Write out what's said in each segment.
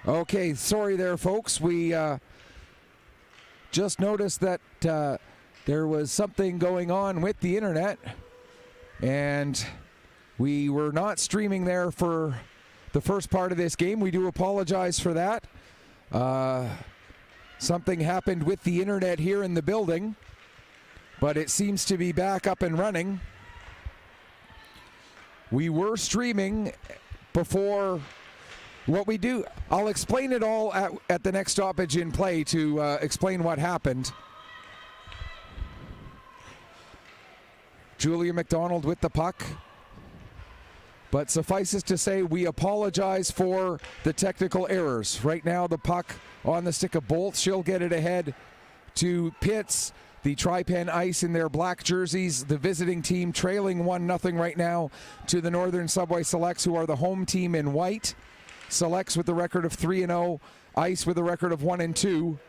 Okay, sorry there, folks. We just noticed that there was something going on with the internet, and we were not streaming there for the first part of this game. We do apologize for that. Something happened with the internet here in the building, but it seems to be back up and running. We were streaming before. What we do, I'll explain it all at the next stoppage in play to explain what happened. Julia McDonald with the puck. But suffices to say, we apologize for the technical errors. Right now, the puck on the stick of Bolt. She'll get it ahead to Pitts. The Tripen Ice in their black jerseys. The visiting team trailing 1-0 right now to the Northern Subway Selects, who are the home team in white. Selects with the record of 3-0, Ice with a record of 1-2.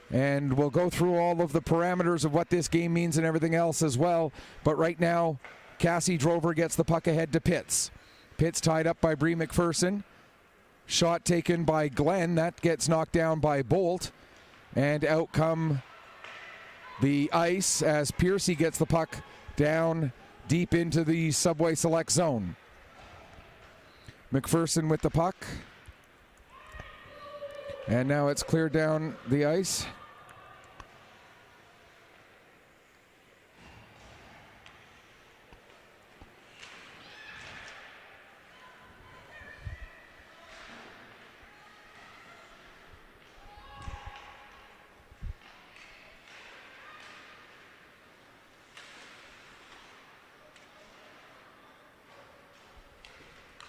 And we'll go through all of the parameters of what this game means and everything else as well. But right now, Cassie Drover gets the puck ahead to Pitts. Pitts tied up by Bree McPherson. Shot taken by Glenn. That gets knocked down by Bolt. And out come the Ice as Piercy gets the puck down deep into the Subway Select zone. McPherson with the puck. And now it's cleared down the ice.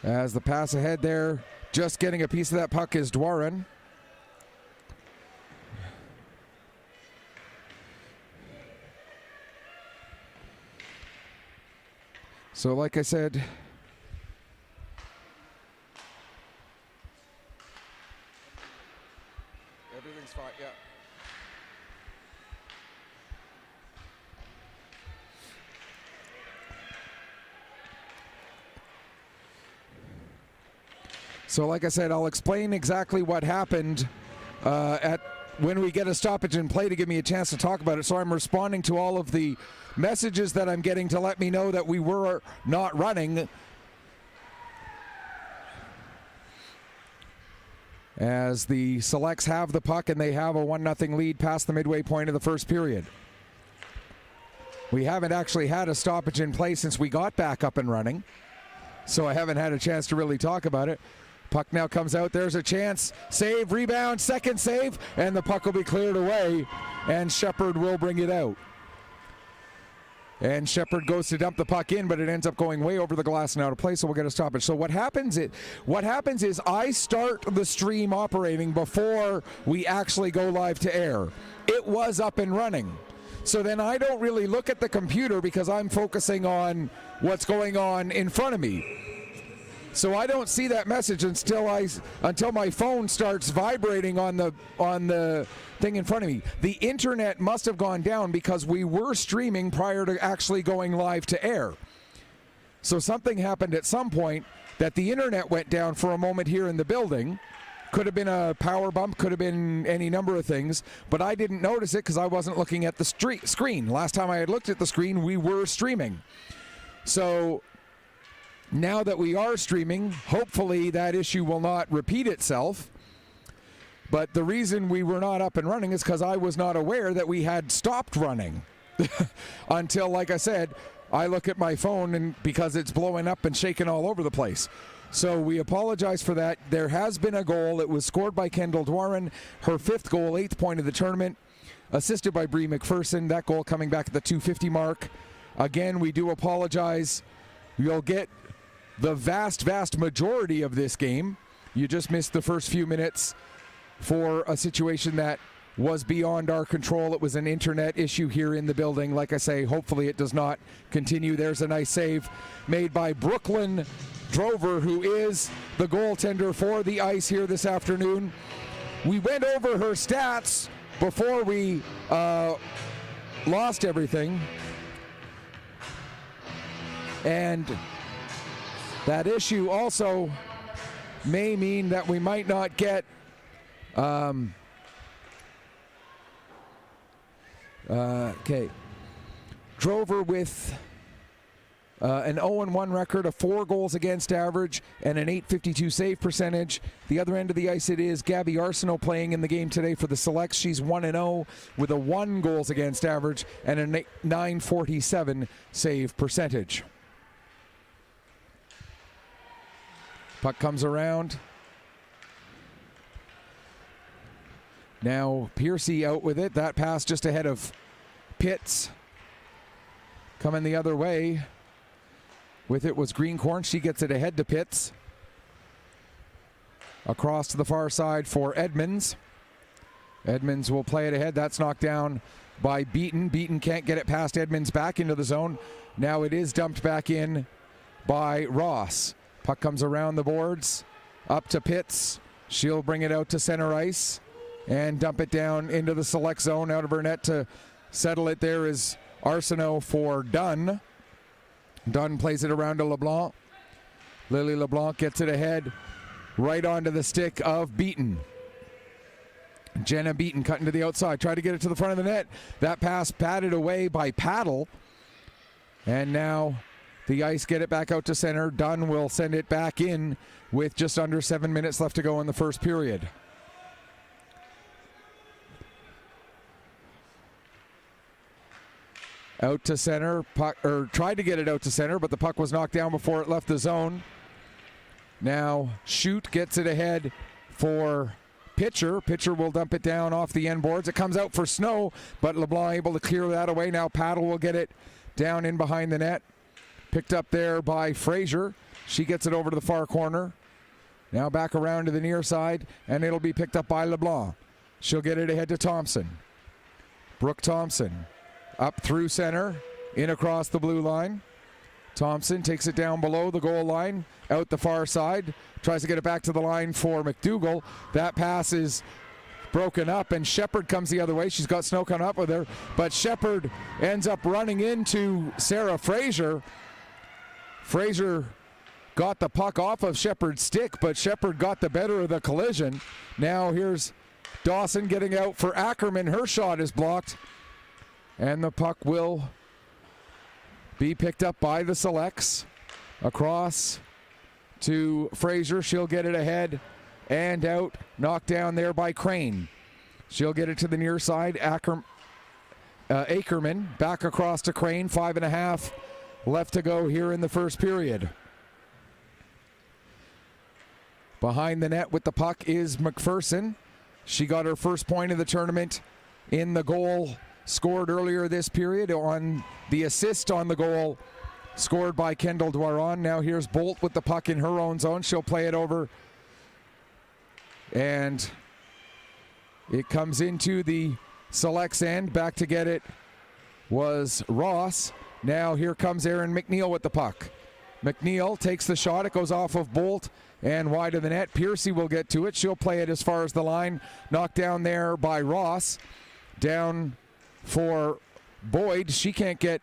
As the pass ahead there, just getting a piece of that puck is Dwaran. So like I said, everything's fine, yeah. So like I said, I'll explain exactly what happened when we get a stoppage in play to give me a chance to talk about it. So I'm responding to all of the messages that I'm getting to let me know that we were not running. As the Selects have the puck and they have a 1-0 lead past the midway point of the first period. We haven't actually had a stoppage in play since we got back up and running, so I haven't had a chance to really talk about it. Puck now comes out. There's a chance. Save, rebound, second save, and the puck will be cleared away, and Shepard will bring it out. And Shepard goes to dump the puck in, but it ends up going way over the glass and out of play, so we'll get a stoppage. So what happens is I start the stream operating before we actually go live to air. It was up and running. So then I don't really look at the computer because I'm focusing on what's going on in front of me. So I don't see that message until my phone starts vibrating on the thing in front of me. The internet must have gone down because we were streaming prior to actually going live to air. So something happened at some point that the internet went down for a moment here in the building. Could have been a power bump, could have been any number of things, but I didn't notice it because I wasn't looking at the screen. Last time I had looked at the screen, we were streaming. So now that we are streaming, hopefully that issue will not repeat itself. But the reason we were not up and running is because I was not aware that we had stopped running until, like I said, I look at my phone and because it's blowing up and shaking all over the place. So we apologize for that. There has been a goal. It was scored by Kendall Dwaran, her 5th goal, 8th point of the tournament, assisted by Bree McPherson. That goal coming back at the 2:50 mark. Again, we do apologize. You'll get the vast majority of this game. You just missed the first few minutes for a situation that was beyond our control. It was an internet issue here in the building. Like I say, hopefully it does not continue. There's a nice save made by Brooklyn Drover, who is the goaltender for the Ice here this afternoon. We went over her stats before we lost everything. And that issue also may mean that we might not get Drover with an 0-1 record, a 4 goals against average, and an .852 save percentage. The other end of the ice, it is Gabby Arsenault playing in the game today for the Selects. She's 1-0 with a 1 goals against average and a .947 save percentage. Puck comes around. Now Piercy out with it. That pass just ahead of Pitts. Coming the other way with it was Greencorn. She gets it ahead to Pitts. Across to the far side for Edmonds. Edmonds will play it ahead. That's knocked down by Beaton. Beaton can't get it past Edmonds back into the zone. Now it is dumped back in by Ross. Puck comes around the boards. Up to Pitts. She'll bring it out to center ice and dump it down into the select zone. Out of her net to settle it there is Arsenault for Dunn. Dunn plays it around to LeBlanc. Lily LeBlanc gets it ahead right onto the stick of Beaton. Jenna Beaton cutting to the outside. Try to get it to the front of the net. That pass batted away by Paddle. And now the Ice get it back out to center. Dunn will send it back in with just under 7 minutes left to go in the first period. Out to center, puck, or tried to get it out to center, but the puck was knocked down before it left the zone. Now Shoot gets it ahead for Pitcher. Pitcher will dump it down off the end boards. It comes out for Snow, but LeBlanc able to clear that away. Now Paddle will get it down in behind the net. Picked up there by Fraser. She gets it over to the far corner. Now back around to the near side, and it'll be picked up by LeBlanc. She'll get it ahead to Thompson. Brooke Thompson. Up through center, in across the blue line. Thompson takes it down below the goal line, out the far side, tries to get it back to the line for McDougall. That pass is broken up, and Shepard comes the other way. She's got Snow coming up with her, but Shepard ends up running into Sarah Fraser. Fraser got the puck off of Shepard's stick, but Shepard got the better of the collision. Now here's Dawson getting out for Ackerman. Her shot is blocked. And the puck will be picked up by the Selects. Across to Fraser. She'll get it ahead and out. Knocked down there by Crane. She'll get it to the near side. Ackerman back across to Crane. 5.5 left to go here in the first period. Behind the net with the puck is McPherson. She got her first point of the tournament in the goal scored earlier this period on the assist on the goal scored by Kendall Dwaron. Now here's Bolt with the puck in her own zone. She'll play it over, and it comes into the Selects end. Back to get it was Ross. Now here comes Aaron McNeil with the puck. McNeil takes the shot. It goes off of Bolt and wide of the net. Piercy will get to it. She'll play it as far as the line. Knocked down there by Ross. Down for Boyd. She can't get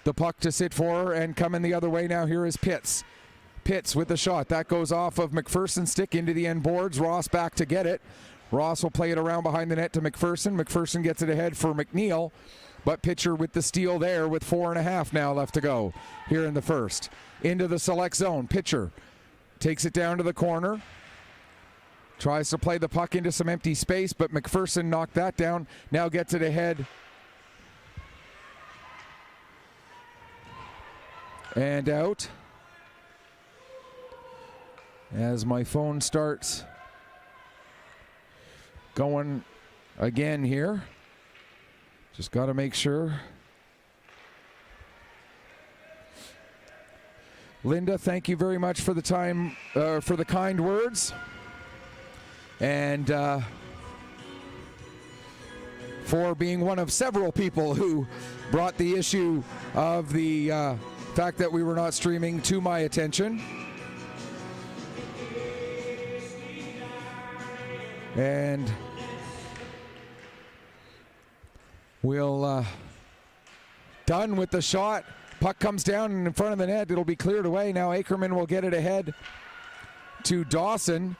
the puck to sit for her, and coming the other way now here is Pitts. Pitts with the shot. That goes off of McPherson's stick into the end boards. Ross back to get it. Ross will play it around behind the net to McPherson. McPherson gets it ahead for McNeil, but Pitcher with the steal there with 4.5 now left to go here in the first. Into the select zone. Pitcher takes it down to the corner. Tries to play the puck into some empty space, but McPherson knocked that down. Now gets it ahead. And out. As my phone starts going again here. Just got to make sure. Linda, thank you very much for the time, for the kind words. And for being one of several people who brought the issue of the fact that we were not streaming to my attention. And we'll done with the shot. Puck comes down in front of the net. It'll be cleared away. Now Ackerman will get it ahead to Dawson.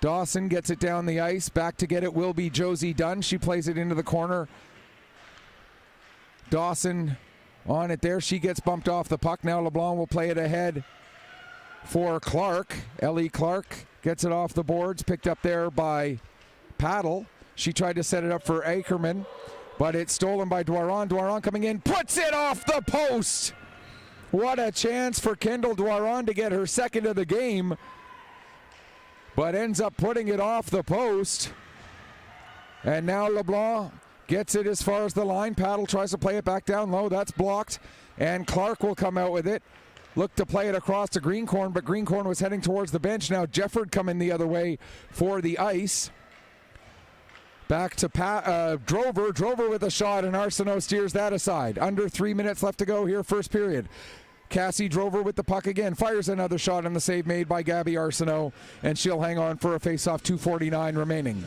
Dawson gets it down the ice. Back to get it will be Josie Dunn. She plays it into the corner. Dawson on it there. She gets bumped off the puck. Now LeBlanc will play it ahead for Clark. Ellie Clark gets it off the boards. Picked up there by Paddle. She tried to set it up for Ackerman, but it's stolen by Dwaron. Dwaron coming in, puts it off the post. What a chance for Kendall Dwaron to get her second of the game, but ends up putting it off the post. And now LeBlanc gets it as far as the line. Paddle tries to play it back down low. That's blocked. And Clark will come out with it. Look to play it across to Greencorn, but Greencorn was heading towards the bench. Now Jefford coming the other way for the ice. Back to Drover. Drover with a shot, and Arsenault steers that aside. Under 3 minutes left to go here, first period. Cassie Drover with the puck again. Fires another shot, and the save made by Gabby Arsenault, and she'll hang on for a face-off. 2:49 remaining.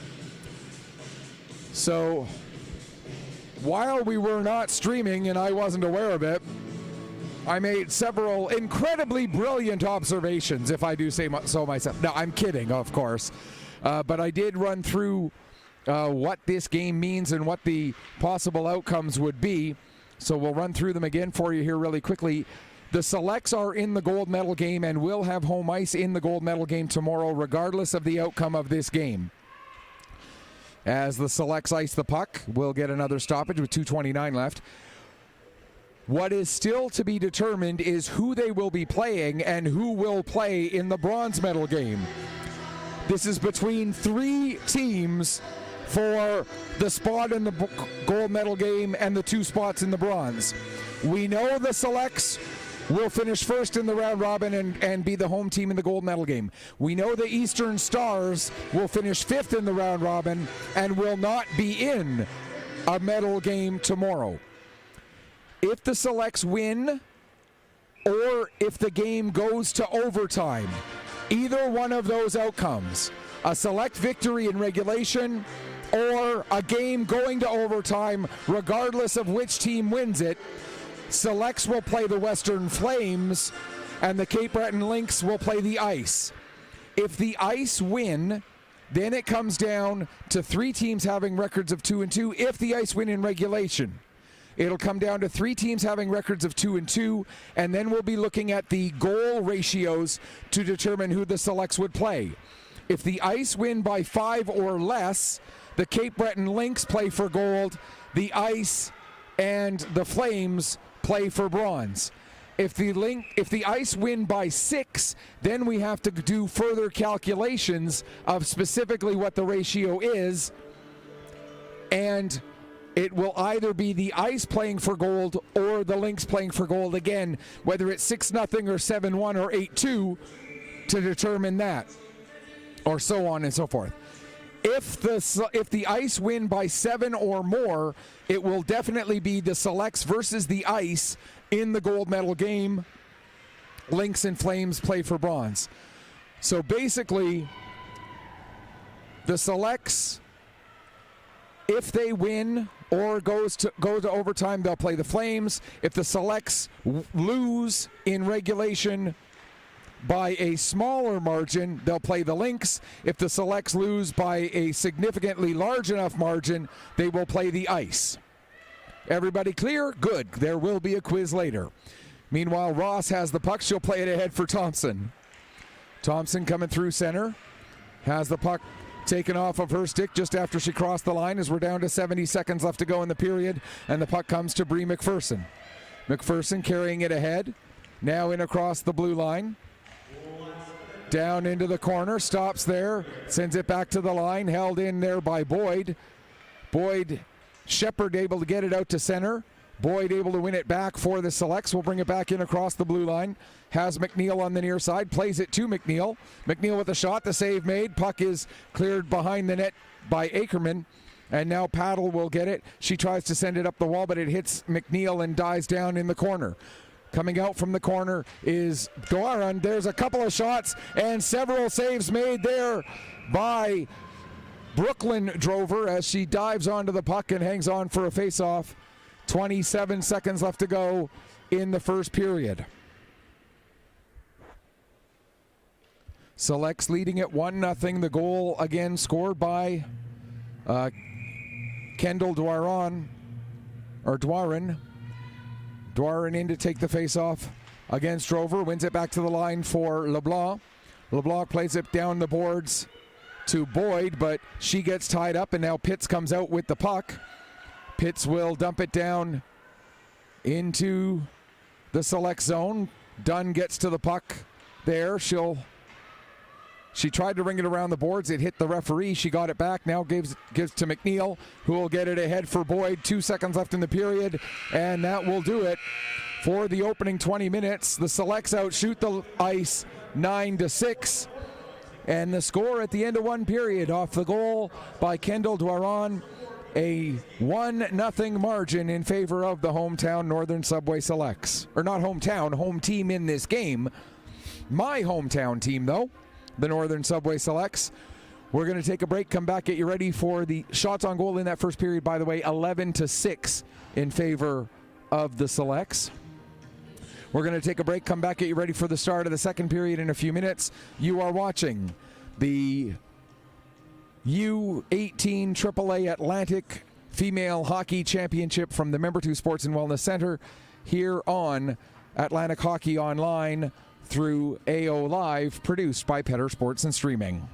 So, while we were not streaming, and I wasn't aware of it, I made several incredibly brilliant observations, if I do say so myself. No, I'm kidding, of course. But I did run through what this game means and what the possible outcomes would be. So we'll run through them again for you here really quickly. The Selects are in the gold medal game and will have home ice in the gold medal game tomorrow, regardless of the outcome of this game. As the Selects ice the puck, we'll get another stoppage with 2:29 left. What is still to be determined is who they will be playing and who will play in the bronze medal game. This is between 3 teams for the spot in the gold medal game and the 2 spots in the bronze. We know the Selects will finish first in the round robin and be the home team in the gold medal game. We know the Eastern Stars will finish 5th in the round robin and will not be in a medal game tomorrow. If the Selects win, or if the game goes to overtime, either one of those outcomes, a Select victory in regulation or a game going to overtime, regardless of which team wins it, Selects will play the Western Flames and the Cape Breton Lynx will play the Ice. If the Ice win, then it comes down to 3 teams having records of 2-2. If the Ice win in regulation, it'll come down to 3 teams having records of 2-2, and then we'll be looking at the goal ratios to determine who the Selects would play. If the Ice win by 5 or less, the Cape Breton Lynx play for gold, the Ice and the Flames play for bronze. If the Ice win by 6, then we have to do further calculations of specifically what the ratio is, and it will either be the Ice playing for gold or the Lynx playing for gold again, whether it's 6-0 or 7-1 or 8-2 to determine that, or so on and so forth. If the Ice win by 7 or more, it will definitely be the Selects versus the Ice in the gold medal game. Lynx and Flames play for bronze. So basically, the Selects, if they win or go to overtime, they'll play the Flames. If the Selects lose in regulation by a smaller margin, they'll play the Lynx. If the Selects lose by a significantly large enough margin, they will play the Ice. Everybody clear? Good. There will be a quiz later. Meanwhile, Ross has the puck. She'll play it ahead for Thompson. Thompson coming through center. Has the puck taken off of her stick just after she crossed the line, as we're down to 70 seconds left to go in the period, and the puck comes to Bree McPherson. McPherson carrying it ahead. Now in across the blue line. Down into the corner, stops there, sends it back to the line, held in there by Boyd. Boyd, Shepard able to get it out to center. Boyd able to win it back for the Selects. We'll bring it back in across the blue line. Has McNeil on the near side, plays it to McNeil. McNeil with a shot, the save made. Puck is cleared behind the net by Ackerman. And now Paddle will get it. She tries to send it up the wall, but it hits McNeil and dies down in the corner. Coming out from the corner is Doran. There's a couple of shots and several saves made there by Brooklyn Drover as she dives onto the puck and hangs on for a face-off. 27 seconds left to go in the first period. Selects leading at 1-0. The goal again scored by Kendall Dwarin. Dwarin in to take the face-off against Drover. Wins it back to the line for LeBlanc. LeBlanc plays it down the boards to Boyd, but she gets tied up, and now Pitts comes out with the puck. Pitts will dump it down into the select zone. Dunn gets to the puck there. She tried to ring it around the boards. It hit the referee. She got it back. Now gives to McNeil, who will get it ahead for Boyd. 2 seconds left in the period, and that will do it for the opening 20 minutes. The Selects outshoot the ice 9-6, and the score at the end of one period off the goal by Kendall Dwarin, a 1-0 margin in favor of the hometown Northern Subway Selects. Or not hometown, home team in this game. My hometown team, though, the Northern Subway Selects. We're going to take a break, come back, get you ready for the shots on goal in that first period, by the way, 11-6 in favor of the Selects. We're going to take a break, come back, get you ready for the start of the second period in a few minutes. You are watching the U18 AAA Atlantic Female Hockey Championship from the Member 2 Sports and Wellness Center here on Atlantic Hockey Online through AO Live, produced by Petter Sports and Streaming.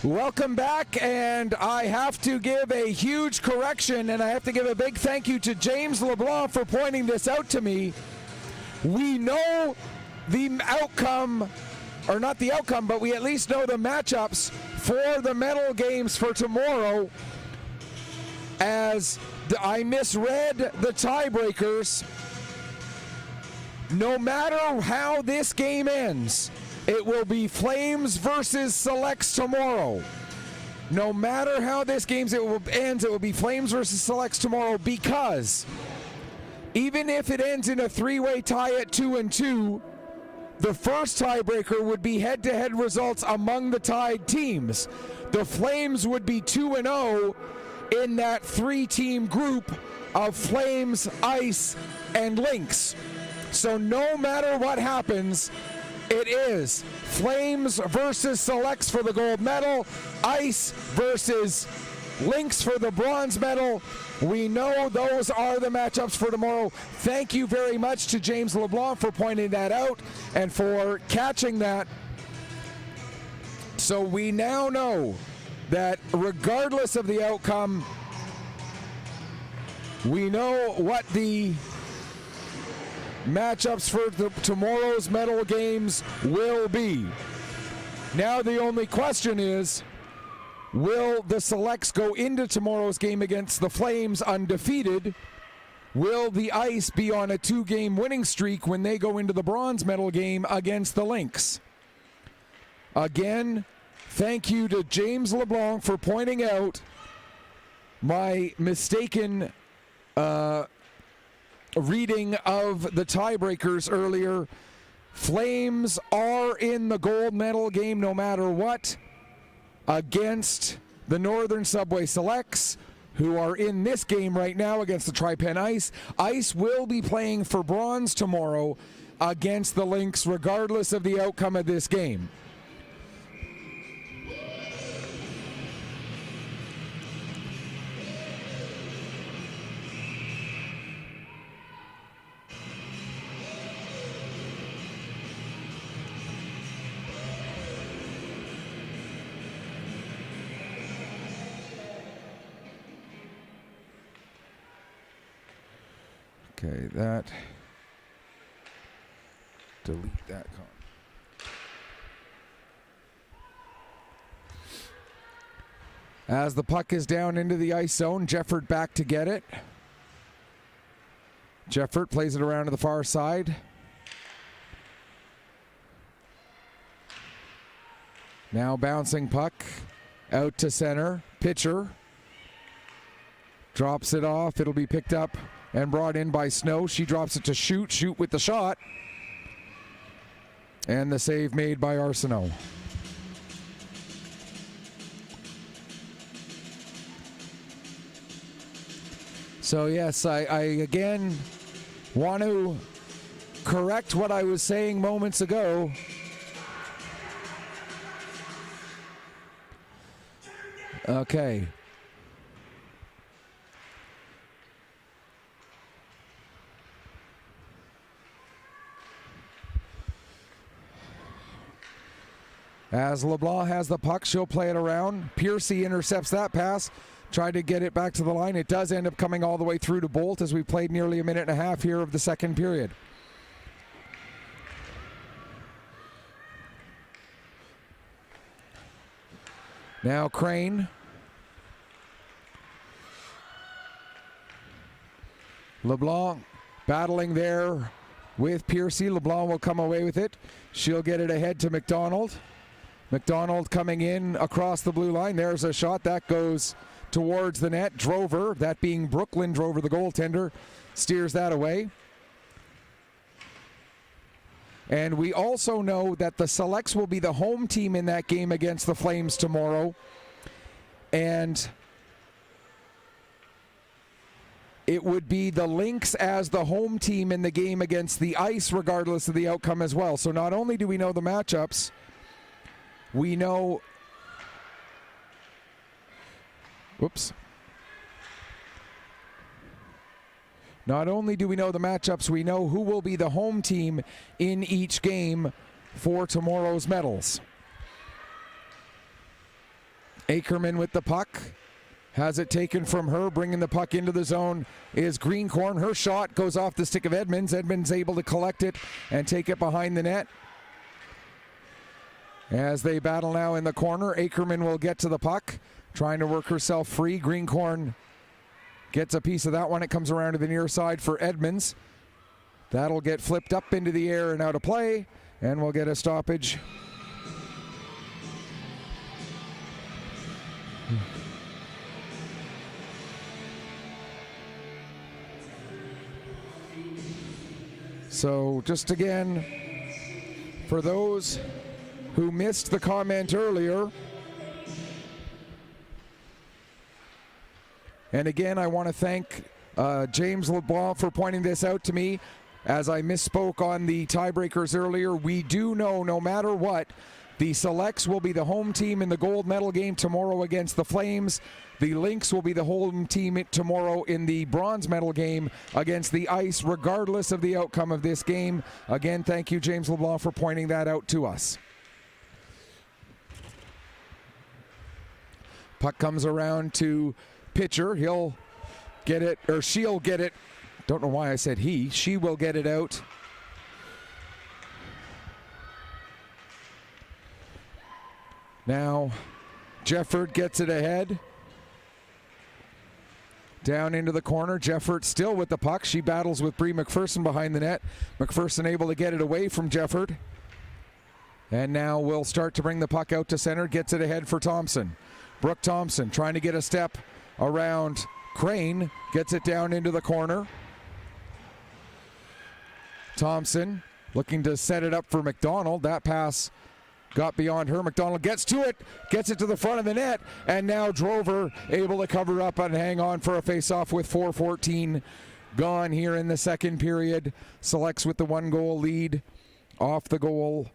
Welcome back, and I have to give a huge correction, and I have to give a big thank you to James LeBlanc for pointing this out to me. We know the outcome, or not the outcome, but we at least know the matchups for the medal games for tomorrow, as I misread the tiebreakers. No matter how this game ends, it will be Flames versus Selects tomorrow. No matter how this game ends, it will be Flames versus Selects tomorrow, because even if it ends in a three-way tie at 2-2, the first tiebreaker would be head-to-head results among the tied teams. The Flames would be 2-0 in that three-team group of Flames, Ice, and Lynx. So no matter what happens, it is Flames versus Selects for the gold medal, Ice versus Lynx for the bronze medal. We know those are the matchups for tomorrow. Thank you very much to James LeBlanc for pointing that out and for catching that. So we now know that regardless of the outcome, we know what the matchups for tomorrow's medal games will be. Now the only question is, will the Selects go into tomorrow's game against the Flames undefeated? Will the Ice be on a 2-game winning streak when they go into the bronze medal game against the Lynx? Again, thank you to James LeBlanc for pointing out my mistaken reading of the tiebreakers earlier. Flames are in the gold medal game no matter what against the Northern Subway Selects, who are in this game right now against the Tripen Ice. Ice will be playing for bronze tomorrow against the Lynx regardless of the outcome of this game. Okay, delete that comment. As the puck is down into the ice zone, Jeffert back to get it. Jeffert plays it around to the far side. Now bouncing puck out to center. Pitcher drops it off. It'll be picked up and brought in by Snow. She drops it to Shoot. Shoot with the shot. And the save made by Arsenault. So yes, I again want to correct what I was saying moments ago. Okay. As LeBlanc has the puck, she'll play it around. Piercy intercepts that pass. Tried to get it back to the line. It does end up coming all the way through to Bolt as we played nearly a minute and a half here of the second period. Now Crane. LeBlanc battling there with Piercy. LeBlanc will come away with it. She'll get it ahead to McDonald. McDonald coming in across the blue line. There's a shot that goes towards the net. Drover, that being Brooklyn Drover, the goaltender, steers that away. And we also know that the Selects will be the home team in that game against the Flames tomorrow. And it would be the Lynx as the home team in the game against the Ice, regardless of the outcome as well. So not only do we know the matchups, we know... Whoops. Not only do we know the matchups, we know who will be the home team in each game for tomorrow's medals. Ackerman with the puck. Has it taken from her, bringing the puck into the zone is Greencorn. Her shot goes off the stick of Edmonds. Edmonds able to collect it and take it behind the net. As they battle now in the corner, Ackerman will get to the puck, trying to work herself free. Greencorn gets a piece of that one. It comes around to the near side for Edmonds. That'll get flipped up into the air and out of play, and we'll get a stoppage. So just again, for those who missed the comment earlier, and again, I want to thank James LeBlanc for pointing this out to me, as I misspoke on the tiebreakers earlier. We do know, no matter what, the Selects will be the home team in the gold medal game tomorrow against the Flames. The Lynx will be the home team tomorrow in the bronze medal game against the Ice, regardless of the outcome of this game. Again, thank you, James LeBlanc, for pointing that out to us. Puck comes around to pitcher. He'll get it, or she'll get it. Don't know why I said he. She will get it out. Now, Jeffert gets it ahead. Down into the corner. Jeffert still with the puck. She battles with Bree McPherson behind the net. McPherson able to get it away from Jeffert. And now we'll start to bring the puck out to center. Gets it ahead for Thompson. Brooke Thompson trying to get a step around Crane. Gets it down into the corner. Thompson looking to set it up for McDonald. That pass got beyond her. McDonald gets to it, gets it to the front of the net, and now Drover able to cover up and hang on for a face-off with 4:14 gone here in the second period. Selects with the 1-goal lead off the goal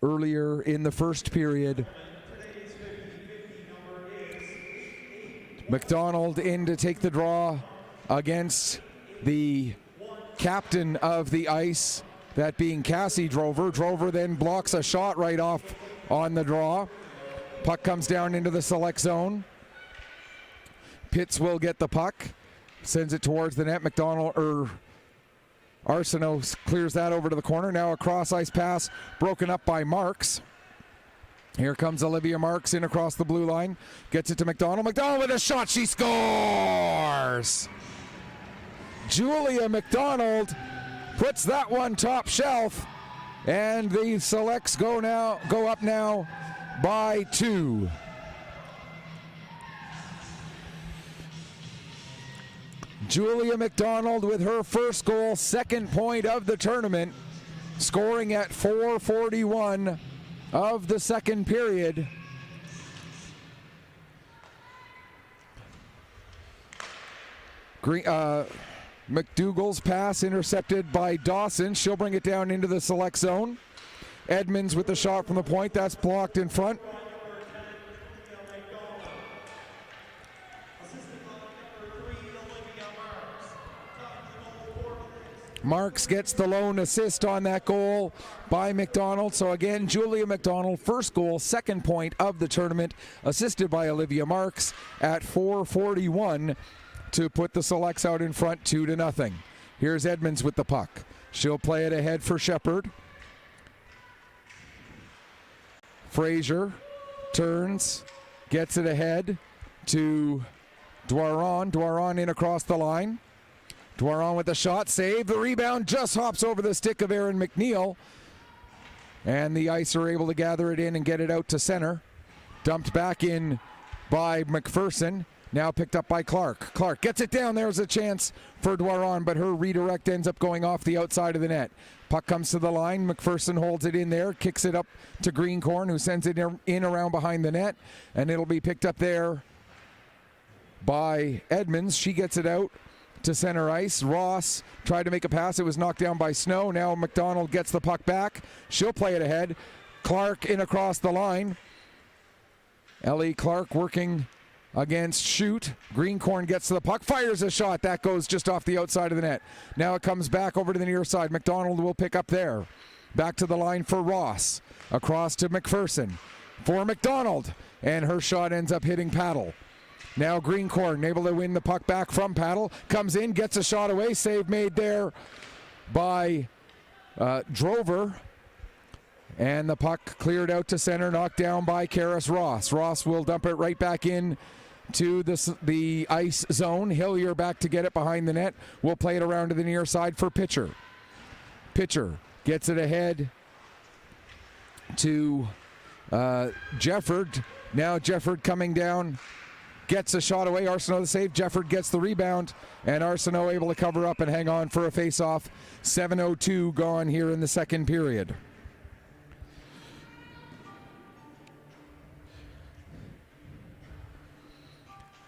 earlier in the first period. McDonald in to take the draw against the captain of the Ice, that being Cassie Drover. Drover then blocks a shot right off on the draw. Puck comes down into the Select zone. Pitts will get the puck, sends it towards the net. Arsenault clears that over to the corner. Now a cross ice pass broken up by Marks. Here comes Olivia Marks in across the blue line. Gets it to McDonald. McDonald with a shot. She scores! Julia McDonald puts that one top shelf, and the Selects go up now by 2. Julia McDonald with her first goal, second point of the tournament, scoring at 4:41 of the second period. McDougall's pass intercepted by Dawson. She'll bring it down into the Select zone. Edmonds with the shot from the point. That's blocked in front. Marks gets the lone assist on that goal by McDonald. So again, Julia McDonald, first goal, second point of the tournament, assisted by Olivia Marks at 4:41 to put the Selects out in front 2-0. Here's Edmonds with the puck. She'll play it ahead for Shepard. Fraser turns, gets it ahead to Dwaron. Dwaron in across the line. Dwaron with the shot, save. The rebound just hops over the stick of Aaron McNeil. And the Ice are able to gather it in and get it out to center. Dumped back in by McPherson. Now picked up by Clark. Clark gets it down. There's a chance for Dwaron, but her redirect ends up going off the outside of the net. Puck comes to the line. McPherson holds it in there, kicks it up to Greencorn, who sends it in around behind the net, and it'll be picked up there by Edmonds. She gets it out to center ice. Ross tried to make a pass. It was knocked down by Snow. Now McDonald gets the puck back. She'll play it ahead. Clark in across the line. Ellie Clark working against Shoot. Greencorn gets to the puck, fires a shot. That goes just off the outside of the net. Now it comes back over to the near side. McDonald will pick up there. Back to the line for Ross. Across to McPherson. For McDonald. and her shot ends up hitting paddle. Now Greencorn able to win the puck back from paddle, comes in, gets a shot away, save made there by Drover. And the puck cleared out to center, knocked down by Karis Ross. Ross will dump it right back in to the ice zone. Hillier back to get it behind the net. We'll play it around to the near side for Pitcher. Pitcher gets it ahead to Jefford. Now Jefford coming down, gets a shot away. Arsenault the save. Jefford gets the rebound, and Arsenault able to cover up and hang on for a face-off. 7:02 gone here in the second period.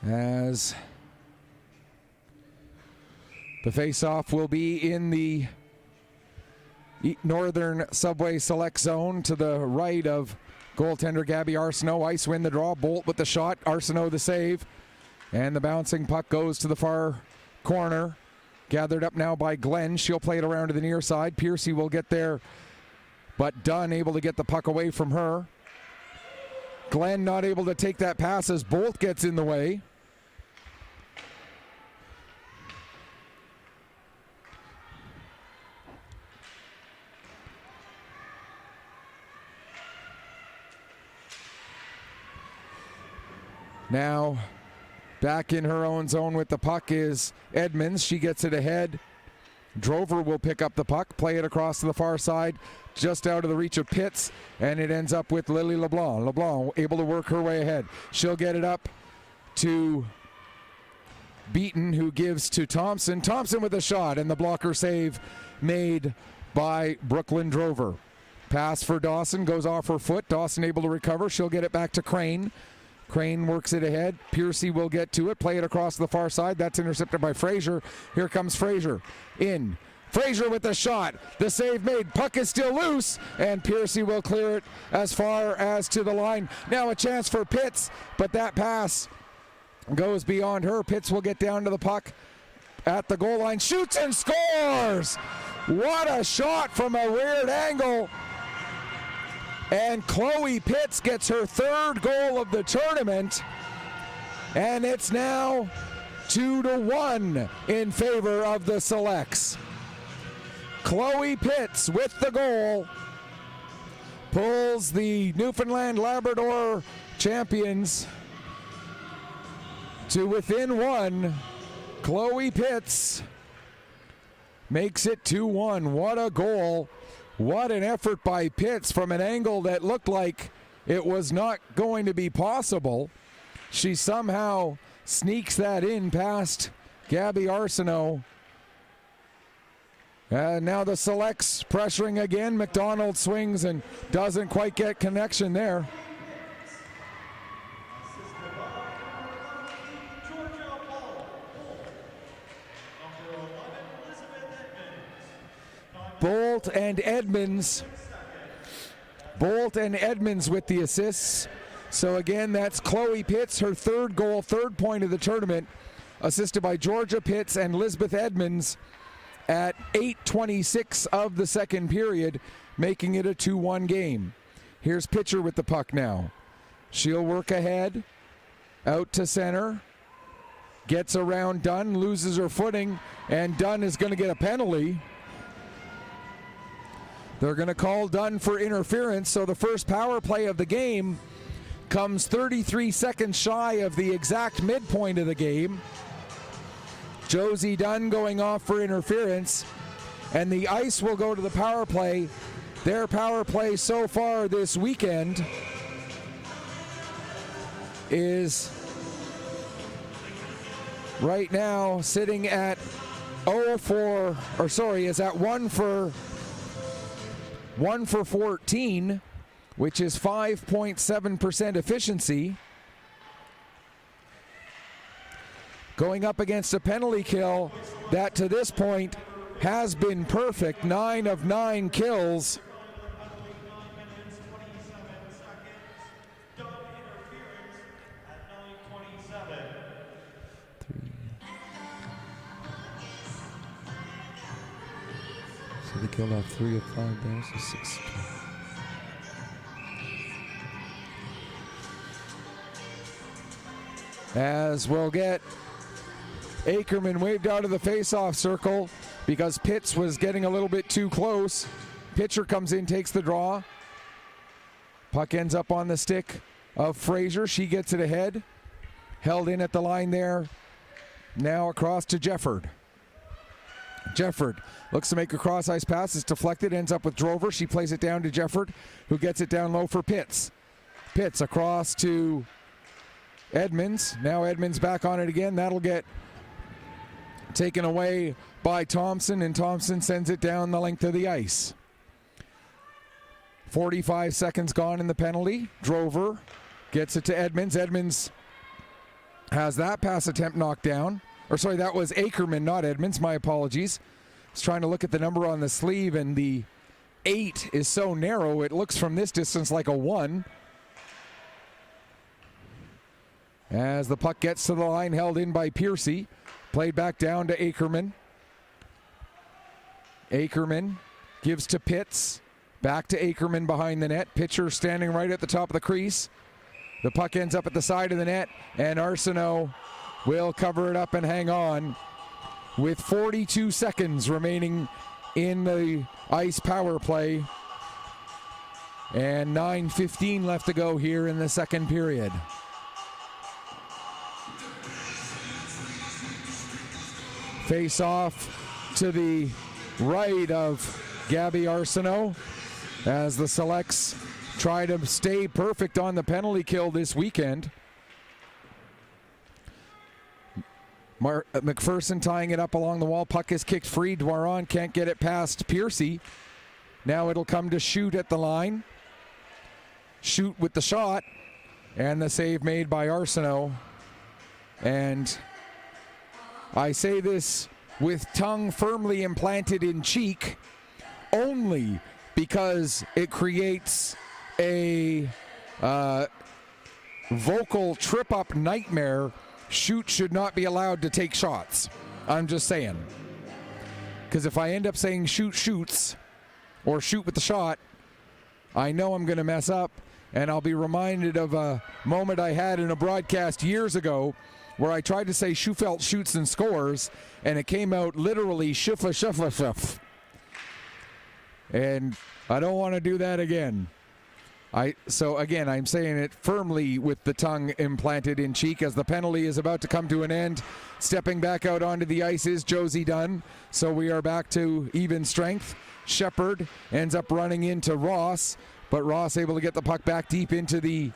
As the face-off will be in the Northern Subway Select Zone to the right of goaltender Gabby Arsenault. Ice win the draw. Bolt with the shot. Arsenault the save. And the bouncing puck goes to the far corner. Gathered up now by Glenn. She'll play it around to the near side. Piercy will get there, but Dunn able to get the puck away from her. Glenn not able to take that pass as Bolt gets in the way. Now, back in her own zone with the puck is Edmonds. She gets it ahead. Drover will pick up the puck, play it across to the far side, just out of the reach of Pitts, and it ends up with Lily LeBlanc. LeBlanc able to work her way ahead. She'll get it up to Beaton, who gives to Thompson. Thompson with a shot, and the blocker save made by Brooklyn Drover. Pass for Dawson, goes off her foot. Dawson able to recover. She'll get it back to Crane. Crane works it ahead. Piercy will get to it. Play it across the far side. That's intercepted by Fraser. Here comes Fraser. In. Fraser with the shot. The save made. Puck is still loose. And Piercy will clear it as far as to the line. Now a chance for Pitts. But that pass goes beyond her. Pitts will get down to the puck at the goal line. Shoots and scores. What a shot from a weird angle. And Chloe Pitts gets her third goal of the tournament. And it's now 2-1 in favor of the Selects. Chloe Pitts with the goal pulls the Newfoundland Labrador champions to within one. Chloe Pitts makes it 2-1. What a goal. What an effort by Pitts from an angle that looked like it was not going to be possible. She somehow sneaks that in past Gabby Arsenault. And now the Selects pressuring again. McDonald swings and doesn't quite get connection there. Bolt and Edmonds with the assists. So again, that's Chloe Pitts, her third goal, third point of the tournament, assisted by Georgia Pitts and Lisbeth Edmonds at 8:26 of the second period, making it a 2-1 game. Here's Pitcher with the puck now. She'll work ahead, out to center, gets around Dunn, loses her footing, and Dunn is going to get a penalty. They're going to call Dunn for interference, so the first power play of the game comes 33 seconds shy of the exact midpoint of the game. Josie Dunn going off for interference, and the Ice will go to the power play. Their power play so far this weekend is right now sitting at 1 for 14, which is 5.7% efficiency. Going up against a penalty kill that to this point has been perfect. 9 of 9 kills. So they killed off 3 of 5 there, so 6. as we'll get Ackerman waved out of the face-off circle because Pitts was getting a little bit too close. Pitcher comes in, takes the draw. Puck ends up on the stick of Fraser. She gets it ahead. Held in at the line there. Now across to Jefford. Jefford looks to make a cross-ice pass. It's deflected, ends up with Drover. She plays it down to Jefford, who gets it down low for Pitts. Pitts across to Edmonds. Now Edmonds back on it again. That'll get taken away by Thompson, and Thompson sends it down the length of the ice. 45 seconds gone in the penalty. Drover gets it to Edmonds. Edmonds has that pass attempt knocked down. Or sorry, that was Ackerman, not Edmonds. My apologies. I was trying to look at the number on the sleeve, and the 8 is so narrow, it looks from this distance like a 1. As the puck gets to the line, held in by Piercy. Played back down to Ackerman. Ackerman gives to Pitts. Back to Ackerman behind the net. Pitcher standing right at the top of the crease. The puck ends up at the side of the net, and Arsenault will cover it up and hang on with 42 seconds remaining in the ice power play and 9:15 left to go here in the second period. Face off to the right of Gabby Arsenault as the Selects try to stay perfect on the penalty kill this weekend. McPherson tying it up along the wall. Puck is kicked free. Dwaron can't get it past Piercy. Now it'll come to Shoot at the line. Shoot with the shot. And the save made by Arsenault. And I say this with tongue firmly implanted in cheek only because it creates a vocal trip-up nightmare. Shoot should not be allowed to take shots. I'm just saying. Because if I end up saying Shoot shoots or shoot with the shot, I know I'm going to mess up, and I'll be reminded of a moment I had in a broadcast years ago where I tried to say Schufelt shoots and scores, and it came out literally shuffle, shuffle, shuffle. And I don't want to do that again. So again, I'm saying it firmly with the tongue implanted in cheek as the penalty is about to come to an end. Stepping back out onto the ice is Josie Dunn. So we are back to even strength. Shepard ends up running into Ross, but Ross able to get the puck back deep into the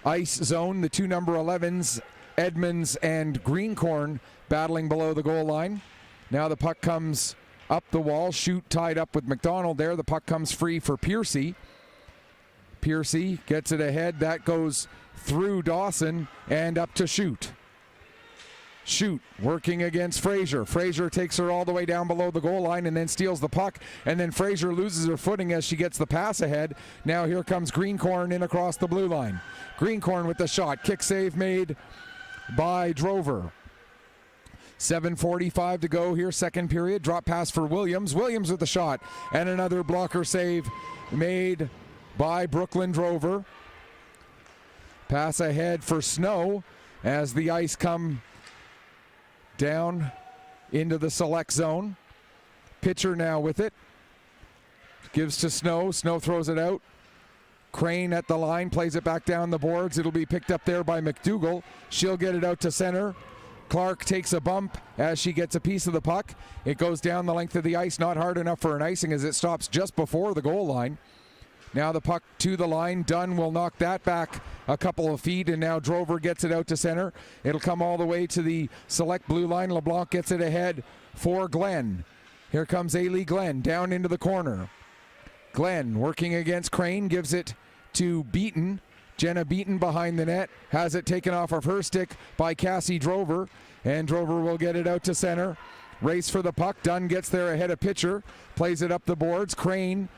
ice zone. The two number 11s, Edmonds and Greencorn, battling below the goal line. Now the puck comes up the wall. Shoot tied up with McDonald there. The puck comes free for Piercy. Piercy gets it ahead. That goes through Dawson and up to Shoot. Shoot working against Fraser. Fraser takes her all the way down below the goal line and then steals the puck. And then Fraser loses her footing as she gets the pass ahead. Now here comes Greencorn in across the blue line. Greencorn with the shot. Kick save made by Drover. 7:45 to go here, second period. Drop pass for Williams. Williams with the shot. And another blocker save made by Brooklyn Drover. Pass ahead for Snow as the ice come down into the select zone. Pitcher now with it. Gives to Snow. Snow throws it out. Crane at the line, plays it back down the boards. It'll be picked up there by McDougall. She'll get it out to center. Clark takes a bump as she gets a piece of the puck. It goes down the length of the ice, not hard enough for an icing as it stops just before the goal line. Now the puck to the line. Dunn will knock that back a couple of feet, and now Drover gets it out to center. It'll come all the way to the select blue line. LeBlanc gets it ahead for Glenn. Here comes Ailey Glenn down into the corner. Glenn working against Crane, gives it to Beaton. Jenna Beaton behind the net, has it taken off of her stick by Cassie Drover, and Drover will get it out to center. Race for the puck. Dunn gets there ahead of Pitcher, plays it up the boards. Crane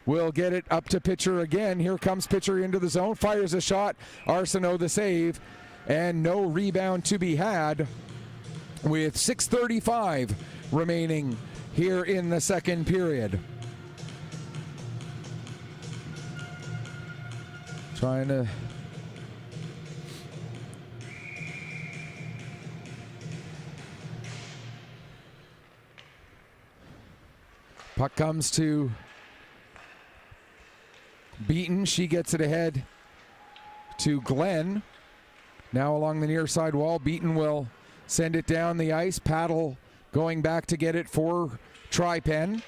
will get it up to Pitcher again. Here comes Pitcher into the zone, fires a shot. Arsenault the save, and no rebound to be had with 6:35 remaining here in the second period. Trying to Puck comes to Beaton. She gets it ahead to Glenn. Now along the near side wall, Beaton will send it down the ice. Paddle going back to get it for Tripen.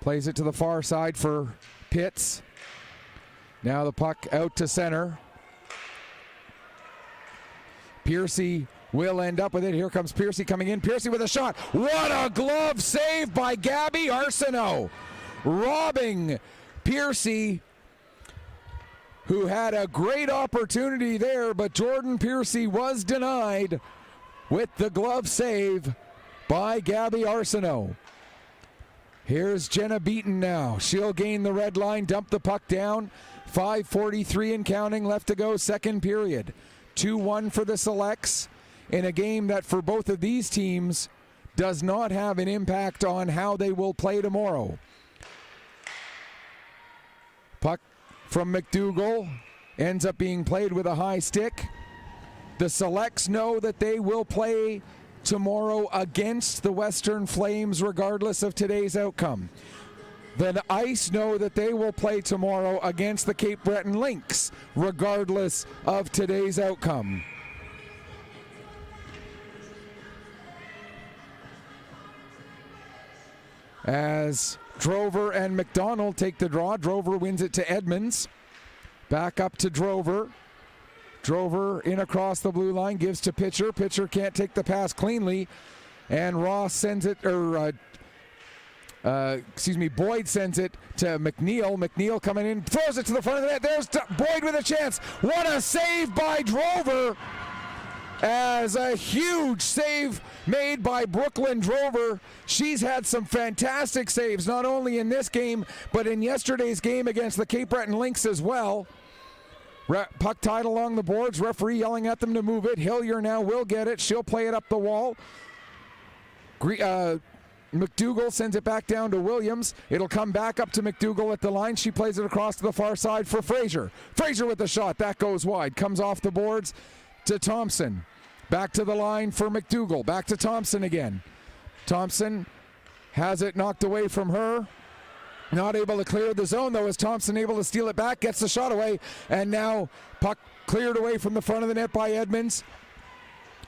Plays it to the far side for Pitts. Now the puck out to center. Piercy will end up with it. Here comes Piercy coming in. Piercy with a shot. What a glove save by Gabby Arsenault. Robbing Piercy, who had a great opportunity there, but Jordan Piercy was denied with the glove save by Gabby Arsenault. Here's Jenna Beaton now. She'll gain the red line, dump the puck down. 5:43 and counting left to go, second period. 2-1 for the Selects in a game that for both of these teams does not have an impact on how they will play tomorrow. Puck from McDougall ends up being played with a high stick. The Selects know that they will play tomorrow against the Western Flames regardless of today's outcome. The Ice know that they will play tomorrow against the Cape Breton Lynx regardless of today's outcome. As Drover and McDonald take the draw, Drover wins it to Edmonds. Back up to Drover. Drover in across the blue line, gives to Pitcher. Pitcher can't take the pass cleanly, and Ross sends it, Boyd sends it to McNeil. McNeil coming in, throws it to the front of the net. There's Boyd with a chance. What a save by Drover, as a huge save made by Brooklyn Drover. She's had some fantastic saves, not only in this game, but in yesterday's game against the Cape Breton Lynx as well. Puck tied along the boards, referee yelling at them to move it. Hillier now will get it. She'll play it up the wall. McDougall sends it back down to Williams. It'll come back up to McDougall at the line. She plays it across to the far side for Fraser. Fraser with the shot. That goes wide. Comes off the boards to Thompson. Back to the line for McDougall. Back to Thompson again. Thompson has it knocked away from her. Not able to clear the zone, though, as Thompson able to steal it back, gets the shot away, and now puck cleared away from the front of the net by Edmonds.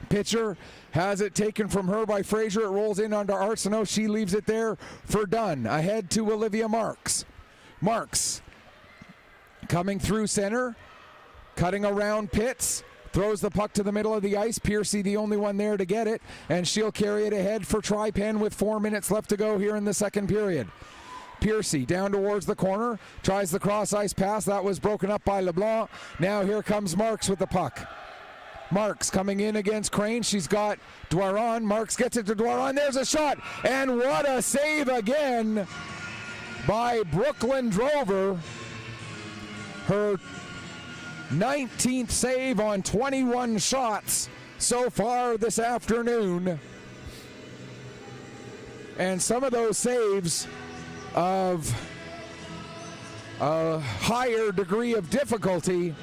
Pitcher has it taken from her by Fraser. It rolls in onto Arsenault. She leaves it there for Dunn. Ahead to Olivia Marks. Marks coming through center, cutting around Pitts. Throws the puck to the middle of the ice. Piercy the only one there to get it, and she'll carry it ahead for Tripen with 4 minutes left to go here in the second period. Piercy down towards the corner, tries the cross-ice pass. That was broken up by LeBlanc. Now here comes Marks with the puck. Marks coming in against Crane. She's got Dwaron. Marks gets it to Dwaron. There's a shot, and what a save again by Brooklyn Drover. Her 19th save on 21 shots so far this afternoon. And some of those saves of a higher degree of difficulty,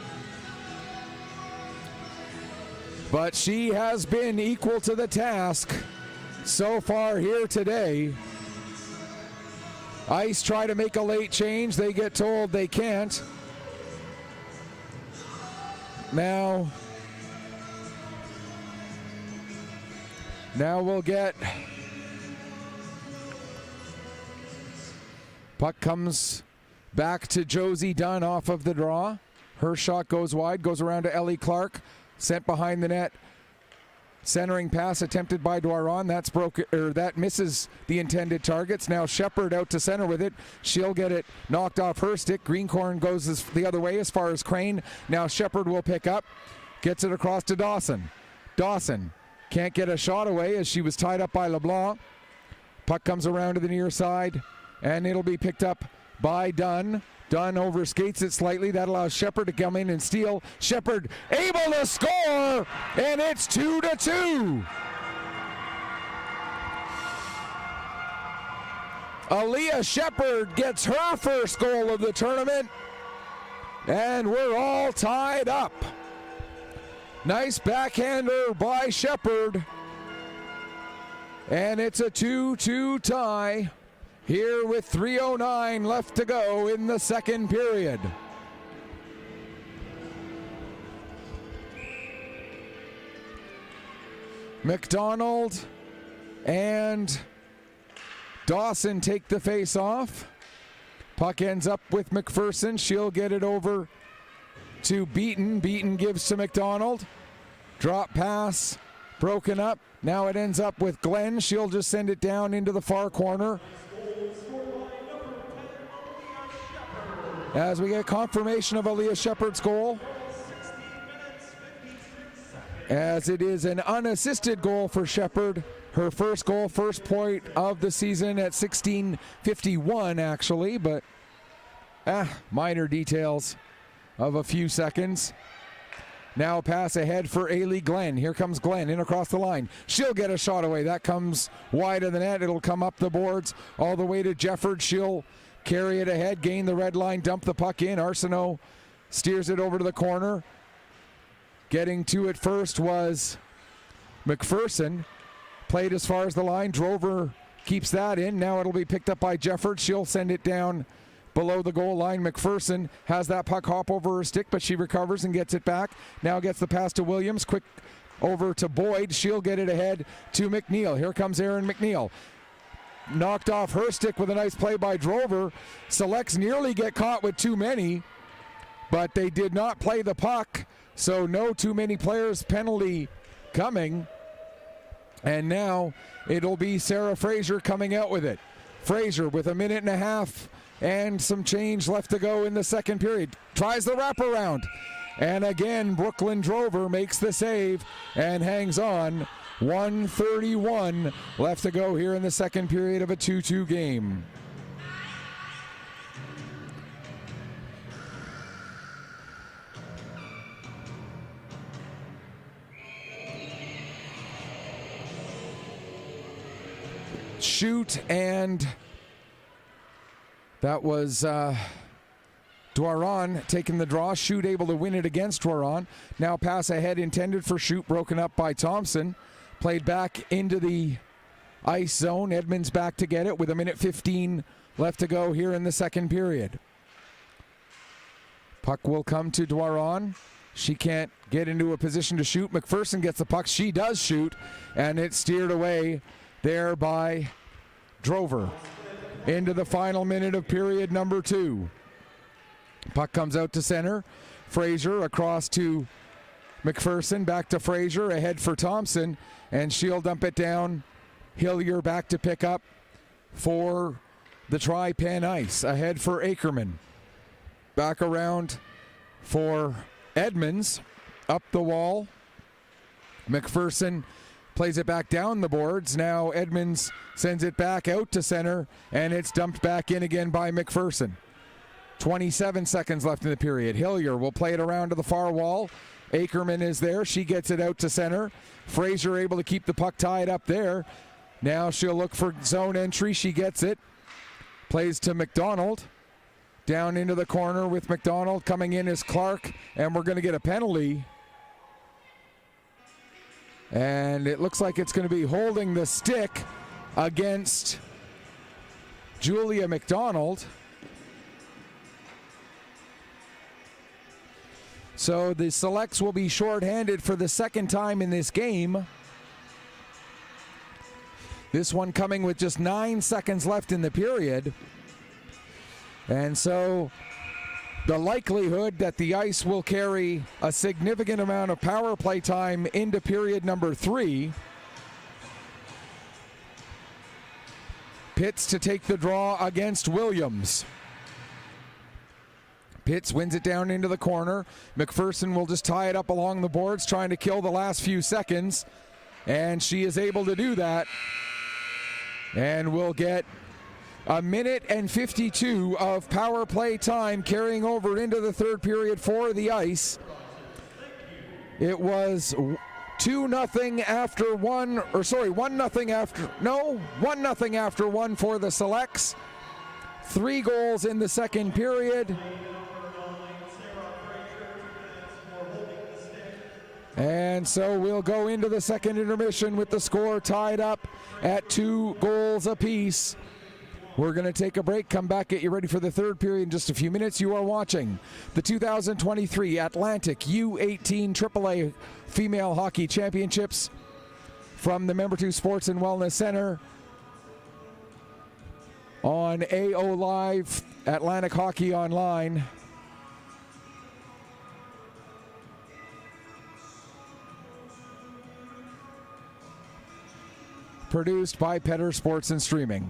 but she has been equal to the task so far here today. Ice try to make a late change. They get told they can't. Now we'll get... Puck comes back to Josie Dunn off of the draw. Her shot goes wide, goes around to Ellie Clark, sent behind the net. Centering pass attempted by Dwaron. That misses the intended targets. Now Shepard out to center with it. She'll get it knocked off her stick. Greencorn goes the other way as far as Crane. Now Shepard will pick up. Gets it across to Dawson. Dawson can't get a shot away as she was tied up by LeBlanc. Puck comes around to the near side, and it'll be picked up by Dunn. Dunn overskates it slightly. That allows Shepard to come in and steal. Shepard able to score, and it's 2-2. Aaliyah Shepard gets her first goal of the tournament, and we're all tied up. Nice backhander by Shepard, and it's a 2-2 tie here with 3:09 left to go in the second period. McDonald and Dawson take the face off. Puck ends up with McPherson. She'll get it over to Beaton. Beaton gives to McDonald. Drop pass broken up. Now it ends up with Glenn. She'll just send it down into the far corner. As we get confirmation of Aaliyah Shepard's goal, as it is an unassisted goal for Shepard. Her first goal, first point of the season at 16:51 actually, but minor details of a few seconds. Now pass ahead for Ailey Glenn. Here comes Glenn in across the line. She'll get a shot away. That comes wide of the net. It'll come up the boards all the way to Jefford. She'll carry it ahead, gain the red line, dump the puck in. Arsenault steers it over to the corner. Getting to it first was McPherson. Played as far as the line. Drover keeps that in. Now it'll be picked up by Jefford. She'll send it down below the goal line. McPherson has that puck hop over her stick, but she recovers and gets it back. Now gets the pass to Williams. Quick over to Boyd. She'll get it ahead to McNeil. Here comes Aaron McNeil. Knocked off her stick with a nice play by Drover. Selects nearly get caught with too many, but they did not play the puck. So no too many players penalty coming. And now it'll be Sarah Fraser coming out with it. Fraser with a minute and a half and some change left to go in the second period. Tries the wraparound. And again, Brooklyn Drover makes the save and hangs on. 1:31 left to go here in the second period of a 2-2 game. Shoot, and that was Dwaron taking the draw. Shoot able to win it against Dwaron. Now pass ahead intended for Shoot, broken up by Thompson. Played back into the ice zone. Edmonds back to get it with a minute 15 left to go here in the second period. Puck will come to Dwaron. She can't get into a position to shoot. McPherson gets the puck. She does shoot, and it's steered away there by Drover. Into the final minute of period number 2. Puck comes out to center. Fraser across to McPherson, back to Fraser, ahead for Thompson, and she'll dump it down. Hillier back to pick up for the Tripen ice. Ahead for Ackerman. Back around for Edmonds. Up the wall. McPherson plays it back down the boards. Now Edmonds sends it back out to center, and it's dumped back in again by McPherson. 27 seconds left in the period. Hillier will play it around to the far wall. Ackerman is there. She gets it out to center. Fraser able to keep the puck tied up there. Now she'll look for zone entry. She gets it. Plays to McDonald. Down into the corner with McDonald. Coming in is Clark, and we're going to get a penalty. And it looks like it's going to be holding the stick against Julia McDonald. So the Selects will be shorthanded for the second time in this game. This one coming with just 9 seconds left in the period. And so the likelihood that the ice will carry a significant amount of power play time into period number 3. Pitts to take the draw against Williams. Pitts wins it down into the corner. McPherson will just tie it up along the boards, trying to kill the last few seconds. And she is able to do that. And we'll get a minute and 52 of power play time carrying over into the third period for the ice. It was 2-0 after 1, or sorry, 1-0 after, no, 1-0 after 1 for the Selects. 3 goals in the second period. And so we'll go into the second intermission with the score tied up at 2 goals apiece. We're going to take a break, come back, get you ready for the third period in just a few minutes. You are watching the 2023 Atlantic U18 AAA Female Hockey Championships from the Member 2 Sports and Wellness Center on AO Live, Atlantic Hockey Online. Produced by Petter Sports and Streaming.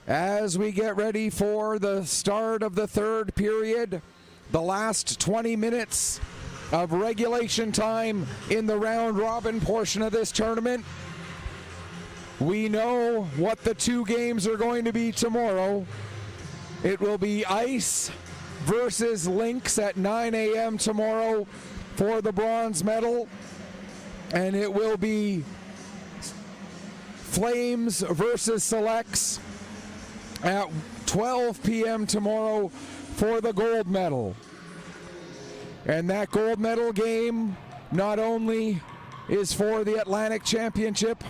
As we get ready for the start of the third period, the last 20 minutes of regulation time in the round robin portion of this tournament. We know what the two games are going to be tomorrow. It will be ice versus Lynx at 9 a.m. tomorrow for the bronze medal. And it will be Flames versus Selects at 12 p.m. tomorrow for the gold medal. And that gold medal game not only is for the Atlantic Championship,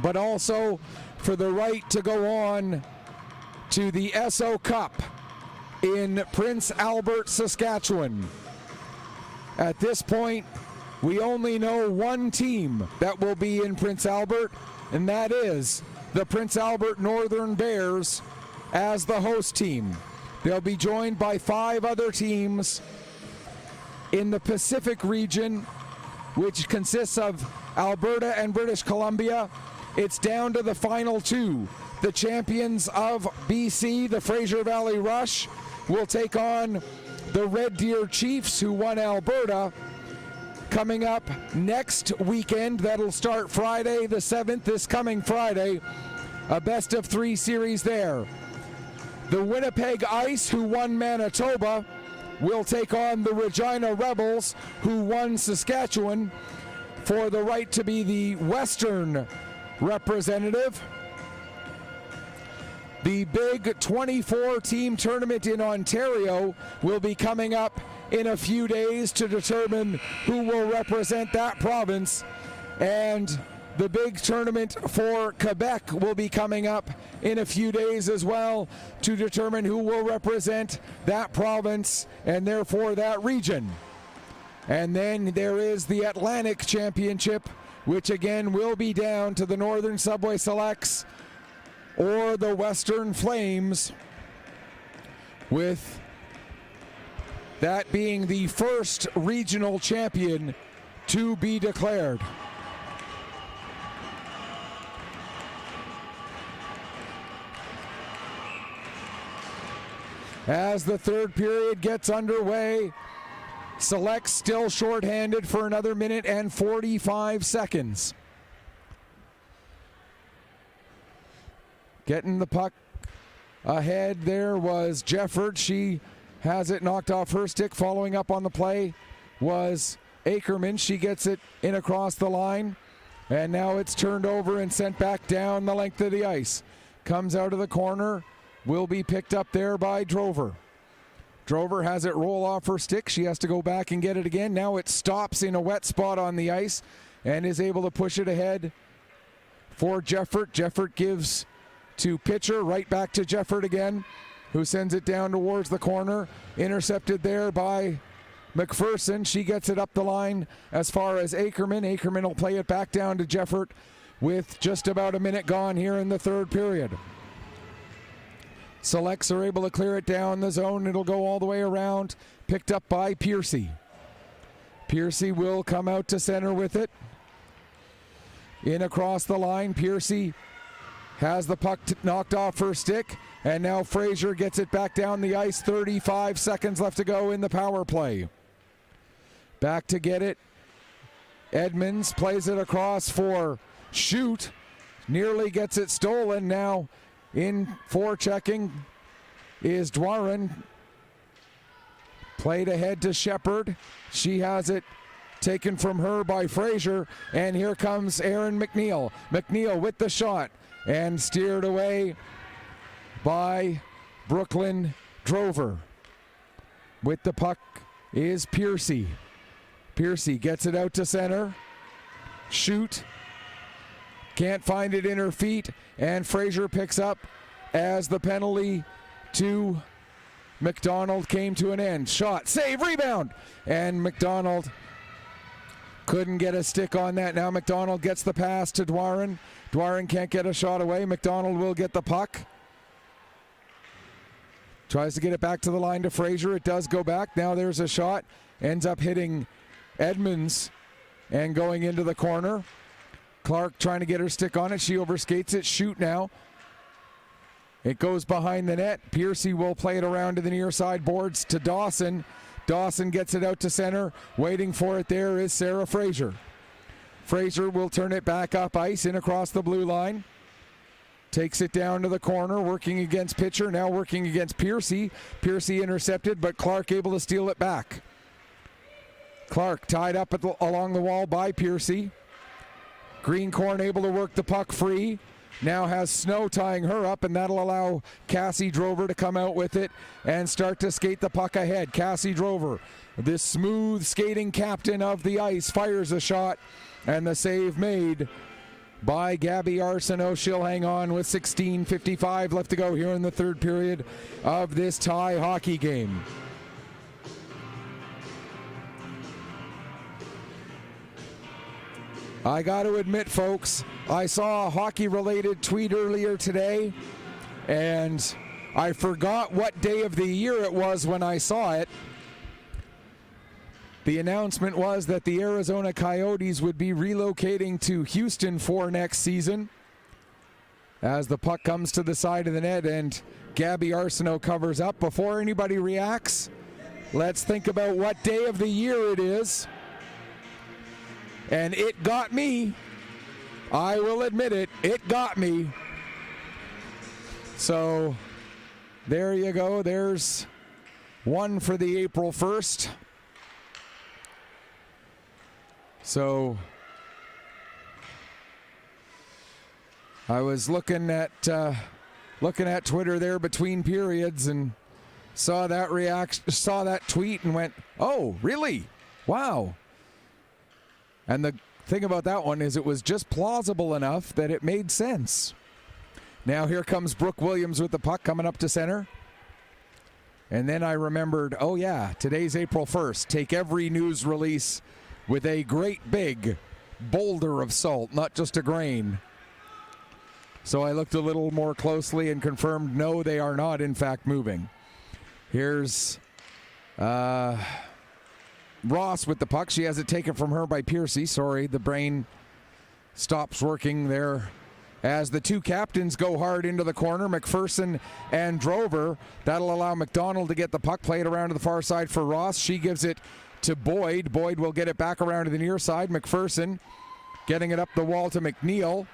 but also for the right to go on to the SO Cup in Prince Albert, Saskatchewan. At this point, we only know one team that will be in Prince Albert, and that is the Prince Albert Northern Bears as the host team. They'll be joined by 5 other teams in the Pacific region, which consists of Alberta and British Columbia. It's down to the final 2. The champions of BC, the Fraser Valley Rush, will take on the Red Deer Chiefs, who won Alberta. Coming up next weekend, that'll start Friday the 7th, this coming Friday, a best-of-3 series there. The Winnipeg Ice, who won Manitoba, will take on the Regina Rebels, who won Saskatchewan, for the right to be the Western representative. The big 24-team tournament in Ontario will be coming up in a few days to determine who will represent that province. And the big tournament for Quebec will be coming up in a few days as well to determine who will represent that province and therefore that region. And then there is the Atlantic Championship, which again will be down to the Northern Subway Selects or the Western Flames, with that being the first regional champion to be declared. As the third period gets underway, Select still shorthanded for another minute and 45 seconds. Getting the puck ahead there was Jefford. She has it knocked off her stick. Following up on the play was Ackerman. She gets it in across the line. And now it's turned over and sent back down the length of the ice. Comes out of the corner. Will be picked up there by Drover. Drover has it roll off her stick. She has to go back and get it again. Now it stops in a wet spot on the ice and is able to push it ahead for Jefford. Jefford gives to pitcher, right back to Jefford again, who sends it down towards the corner. Intercepted there by McPherson. She gets it up the line as far as Ackerman. Ackerman will play it back down to Jefford with just about a minute gone here in the third period. Selects are able to clear it down the zone. It'll go all the way around. Picked up by Piercy. Piercy will come out to center with it. In across the line, Piercy has the puck knocked off her stick, and now Fraser gets it back down the ice. 35 seconds left to go in the power play. Back to get it. Edmonds plays it across for Shoot. Nearly gets it stolen. Now in forechecking is Dwarin. Played ahead to Shepard. She has it taken from her by Fraser, and here comes Aaron McNeil. McNeil with the shot, and steered away by Brooklyn Drover. With the puck is Piercy. Piercy gets it out to center. Shoot. Can't find it in her feet, and Fraser picks up as the penalty to McDonald came to an end. Shot, save, rebound, and McDonald couldn't get a stick on that. Now McDonald gets the pass to Dwarin. Dwarin can't get a shot away. McDonald will get the puck. Tries to get it back to the line to Fraser. It does go back. Now there's a shot. Ends up hitting Edmonds and going into the corner. Clark trying to get her stick on it. She overskates it. Shoot now. It goes behind the net. Piercy will play it around to the near side boards to Dawson. Dawson gets it out to center. Waiting for it there is Sarah Fraser. Fraser will turn it back up ice in across the blue line. Takes it down to the corner, working against Pitcher, now working against Piercy. Piercy intercepted, but Clark able to steal it back. Clark tied up along the wall by Piercy. Greencorn able to work the puck free. Now has Snow tying her up, and that'll allow Cassie Drover to come out with it and start to skate the puck ahead. Cassie Drover, this smooth skating captain of the ice, fires a shot, and the save made by Gabby Arsenault. She'll hang on with 16:55 left to go here in the third period of this tie hockey game. I got to admit, folks, I saw a hockey-related tweet earlier today, and I forgot what day of the year it was when I saw it. The announcement was that the Arizona Coyotes would be relocating to Houston for next season. As the puck comes to the side of the net and Gabby Arsenault covers up. Before anybody reacts, let's think about what day of the year it is. And it got me. I will admit it. It got me. So there you go. There's one for the April 1st. So I was looking at Twitter there between periods and saw that tweet and went, "Oh, really? Wow." And the thing about that one is it was just plausible enough that it made sense. Now here comes Brooke Williams with the puck coming up to center. And then I remembered, oh yeah, today's April 1st. Take every news release with a great big boulder of salt, not just a grain. So I looked a little more closely and confirmed, no, they are not in fact moving. Here's Ross with the puck. She has it taken from her by Piercy. Sorry, the brain stops working there as the two captains go hard into the corner, McPherson and Drover. That'll allow McDonald to get the puck, played around to the far side for Ross. She gives it to Boyd. Boyd will get it back around to the near side. McPherson getting it up the wall to McNeil.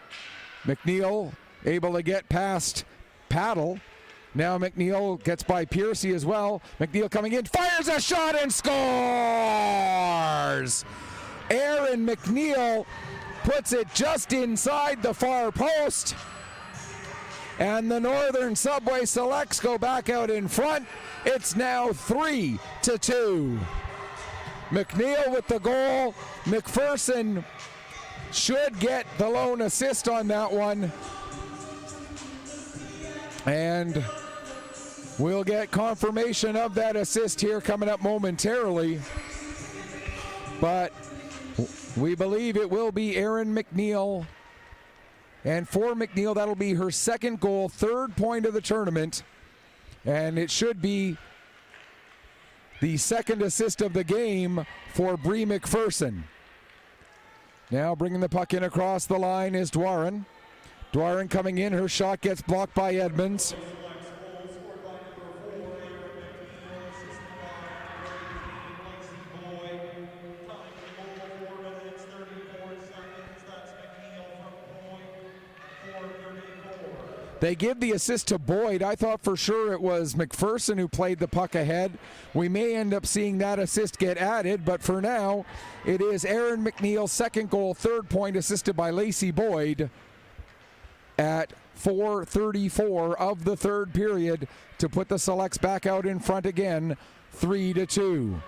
McNeil able to get past Paddle. Now McNeil gets by Piercy as well. McNeil coming in, fires a shot and scores! Aaron McNeil puts it just inside the far post. And the Northern Subway Selects go back out in front. It's now 3-2. McNeil with the goal. McPherson should get the lone assist on that one. And we'll get confirmation of that assist here coming up momentarily. But we believe it will be Erin McNeil. And for McNeil, that'll be her second goal, third point of the tournament. And it should be the second assist of the game for Bree McPherson. Now bringing the puck in across the line is Dwarin. Dwarin coming in, her shot gets blocked by Edmonds. They give the assist to Boyd. I thought for sure it was McPherson who played the puck ahead. We may end up seeing that assist get added, but for now, it is Erin McNeil's second goal, third point, assisted by Lacey Boyd at 4:34 of the third period to put the Selects back out in front again, 3-2.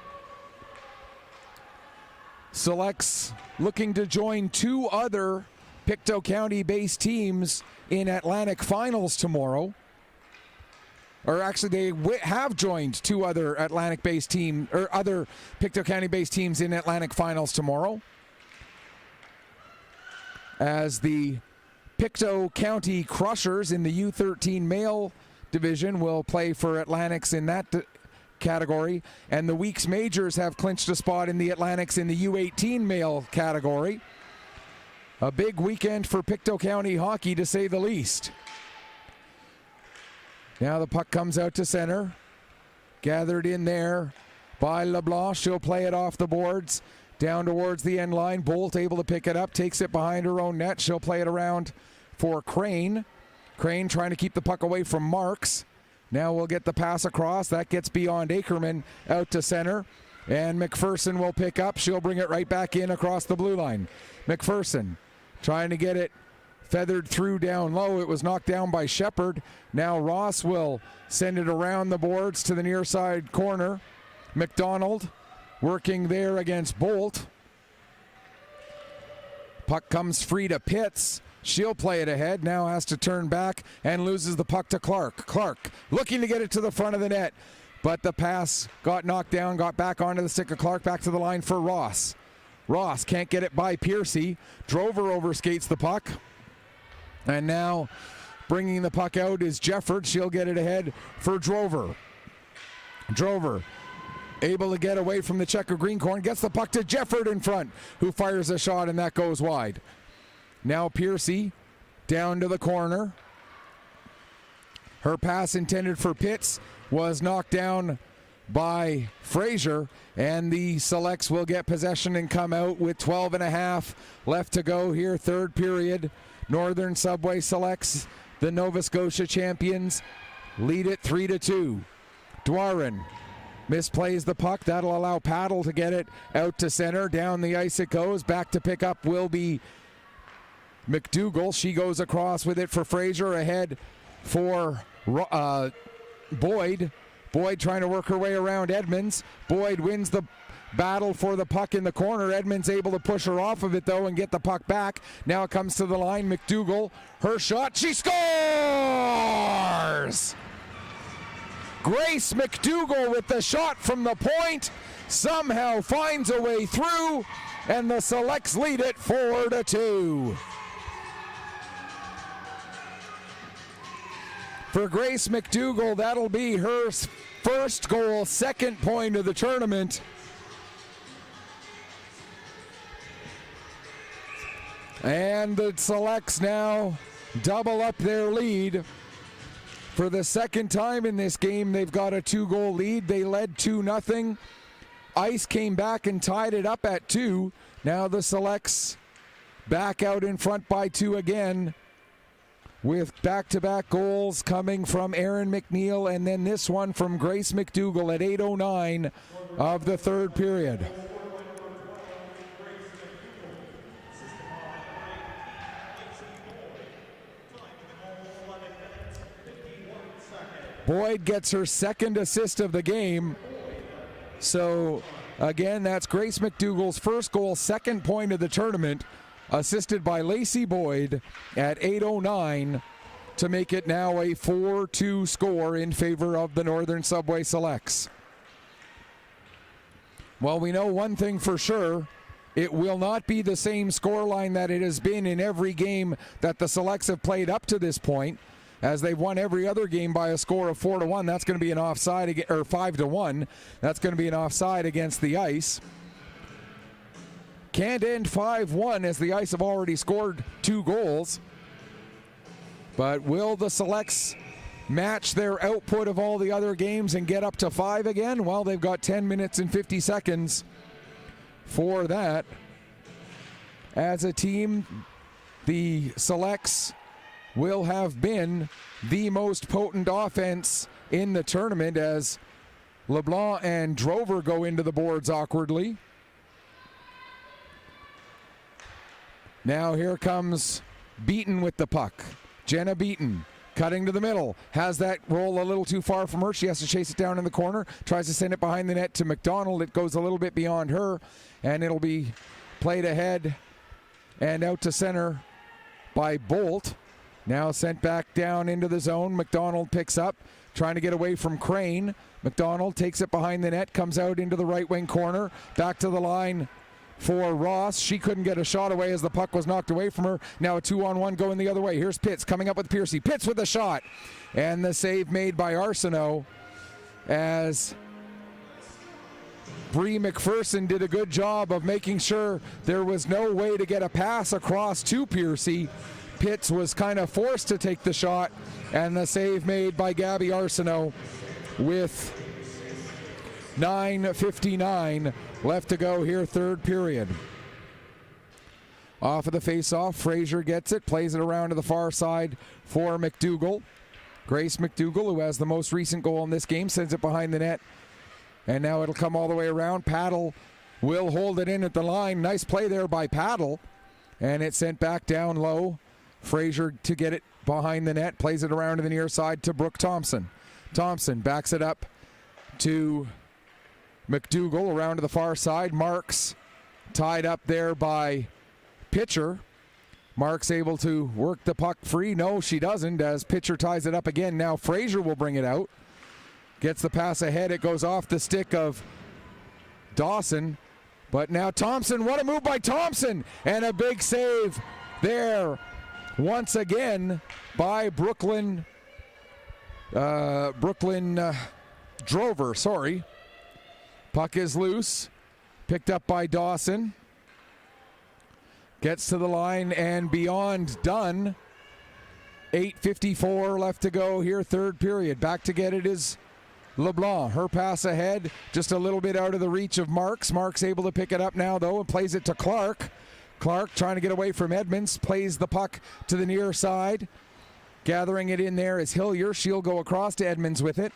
Selects looking to join two other Pictou County-based teams in Atlantic Finals tomorrow. Or actually, they have joined two other Atlantic-based team or other Pictou County-based teams in Atlantic Finals tomorrow. As the Pictou County Crushers in the U13 male division will play for Atlantics in that category, and the Weeks Majors have clinched a spot in the Atlantics in the U18 male category. A big weekend for Pictou County hockey, to say the least. Now the puck comes out to center. Gathered in there by LeBlanc. She'll play it off the boards down towards the end line. Bolt able to pick it up, takes it behind her own net. She'll play it around for Crane. Crane trying to keep the puck away from Marks. Now we'll get the pass across. That gets beyond Ackerman out to center. And McPherson will pick up. She'll bring it right back in across the blue line. McPherson trying to get it feathered through down low. It was knocked down by Shepard. Now Ross will send it around the boards to the near side corner. McDonald working there against Bolt. Puck comes free to Pitts. She'll play it ahead. Now has to turn back and loses the puck to Clark. Clark looking to get it to the front of the net. But the pass got knocked down, got back onto the stick of Clark, back to the line for Ross. Ross can't get it by Piercy. Drover overskates the puck. And now bringing the puck out is Jefford. She'll get it ahead for Drover. Drover able to get away from the checker Greencorn. Gets the puck to Jefford in front, who fires a shot, and that goes wide. Now Piercy down to the corner. Her pass intended for Pitts was knocked down by Fraser, and the Selects will get possession and come out with 12.5 left to go here, third period. Northern Subway Selects, the Nova Scotia champions, lead it 3-2. Dwarin misplays the puck. That'll allow Paddle to get it out to center. Down the ice it goes. Back to pick up will be McDougall. She goes across with it for Fraser, ahead for Boyd. Boyd trying to work her way around Edmonds. Boyd wins the battle for the puck in the corner. Edmonds able to push her off of it though and get the puck back. Now it comes to the line. McDougall, her shot, she scores! Grace McDougall with the shot from the point somehow finds a way through, and the Selects lead it 4-2. For Grace McDougall, that'll be her first goal, second point of the tournament. And the Selects now double up their lead. For the second time in this game, they've got a 2-goal lead. They led 2-0. Ice came back and tied it up at 2. Now the Selects back out in front by 2 again, with back-to-back goals coming from Aaron McNeil, and then this one from Grace McDougall at 8:09 of the third period. Boyd gets her second assist of the game. So again, that's Grace McDougall's first goal, second point of the tournament, assisted by Lacey Boyd at 8:09 to make it now a 4-2 score in favor of the Northern Subway Selects. Well, we know one thing for sure. It will not be the same scoreline that it has been in every game that the Selects have played up to this point, as they've won every other game by a score of 4-1. That's going to be an offside, or 5-1. That's going to be an offside against the Ice. Can't end 5-1 as the Ice have already scored 2 goals. But will the Selects match their output of all the other games and get up to 5 again? Well, they've got 10 minutes and 50 seconds for that. As a team, the Selects will have been the most potent offense in the tournament as LeBlanc and Drover go into the boards awkwardly. Now here comes Beaton with the puck. Jenna Beaton cutting to the middle. Has that roll a little too far from her. She has to chase it down in the corner. Tries to send it behind the net to McDonald. It goes a little bit beyond her, and it'll be played ahead and out to center by Bolt. Now sent back down into the zone. McDonald picks up, trying to get away from Crane. McDonald takes it behind the net, comes out into the right wing corner. Back to the line for Ross. She couldn't get a shot away as the puck was knocked away from her. Now a 2-on-1 going the other way. Here's Pitts coming up with Piercy. Pitts with a shot. And the save made by Arsenault as Bree McPherson did a good job of making sure there was no way to get a pass across to Piercy. Pitts was kind of forced to take the shot, and the save made by Gabby Arsenault with 9:59 left to go here, third period. Off of the face-off, Fraser gets it, plays it around to the far side for McDougall. Grace McDougall, who has the most recent goal in this game, sends it behind the net. And now it'll come all the way around. Paddle will hold it in at the line. Nice play there by Paddle. And it's sent back down low. Fraser to get it behind the net, plays it around to the near side to Brooke Thompson. Thompson backs it up to McDougall around to the far side. Marks tied up there by Pitcher. Marks able to work the puck free. No, she doesn't, as Pitcher ties it up again. Now Fraser will bring it out. Gets the pass ahead. It goes off the stick of Dawson. But now Thompson, what a move by Thompson! And a big save there once again by Brooklyn Drover, sorry. Puck is loose. Picked up by Dawson. Gets to the line and beyond, done. 8:54 left to go here, third period. Back to get it is LeBlanc. Her pass ahead, just a little bit out of the reach of Marks. Marks able to pick it up now, though, and plays it to Clark. Clark trying to get away from Edmonds, plays the puck to the near side. Gathering it in there is Hillier. She'll go across to Edmonds with it.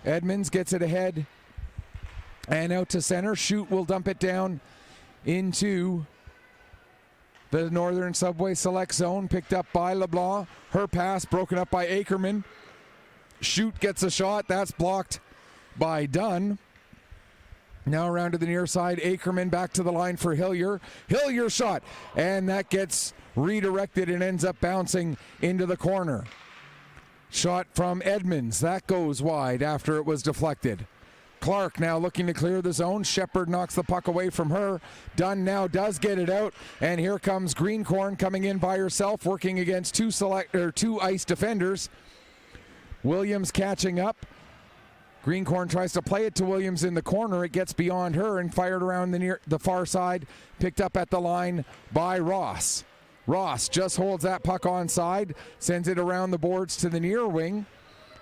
Edmonds gets it ahead and out to center. Shoot will dump it down into the Northern Subway select zone, picked up by LeBlanc. Her pass broken up by Ackerman. Shoot gets a shot. That's blocked by Dunn. Now around to the near side. Ackerman back to the line for Hillier. Hillier shot. And that gets redirected and ends up bouncing into the corner. Shot from Edmonds. That goes wide after it was deflected. Clark now looking to clear the zone. Shepard knocks the puck away from her. Dunn now does get it out. And here comes Greencorn coming in by herself, working against two ice defenders. Williams catching up. Greencorn tries to play it to Williams in the corner. It gets beyond her and fired around the far side. Picked up at the line by Ross. Ross just holds that puck onside, sends it around the boards to the near wing,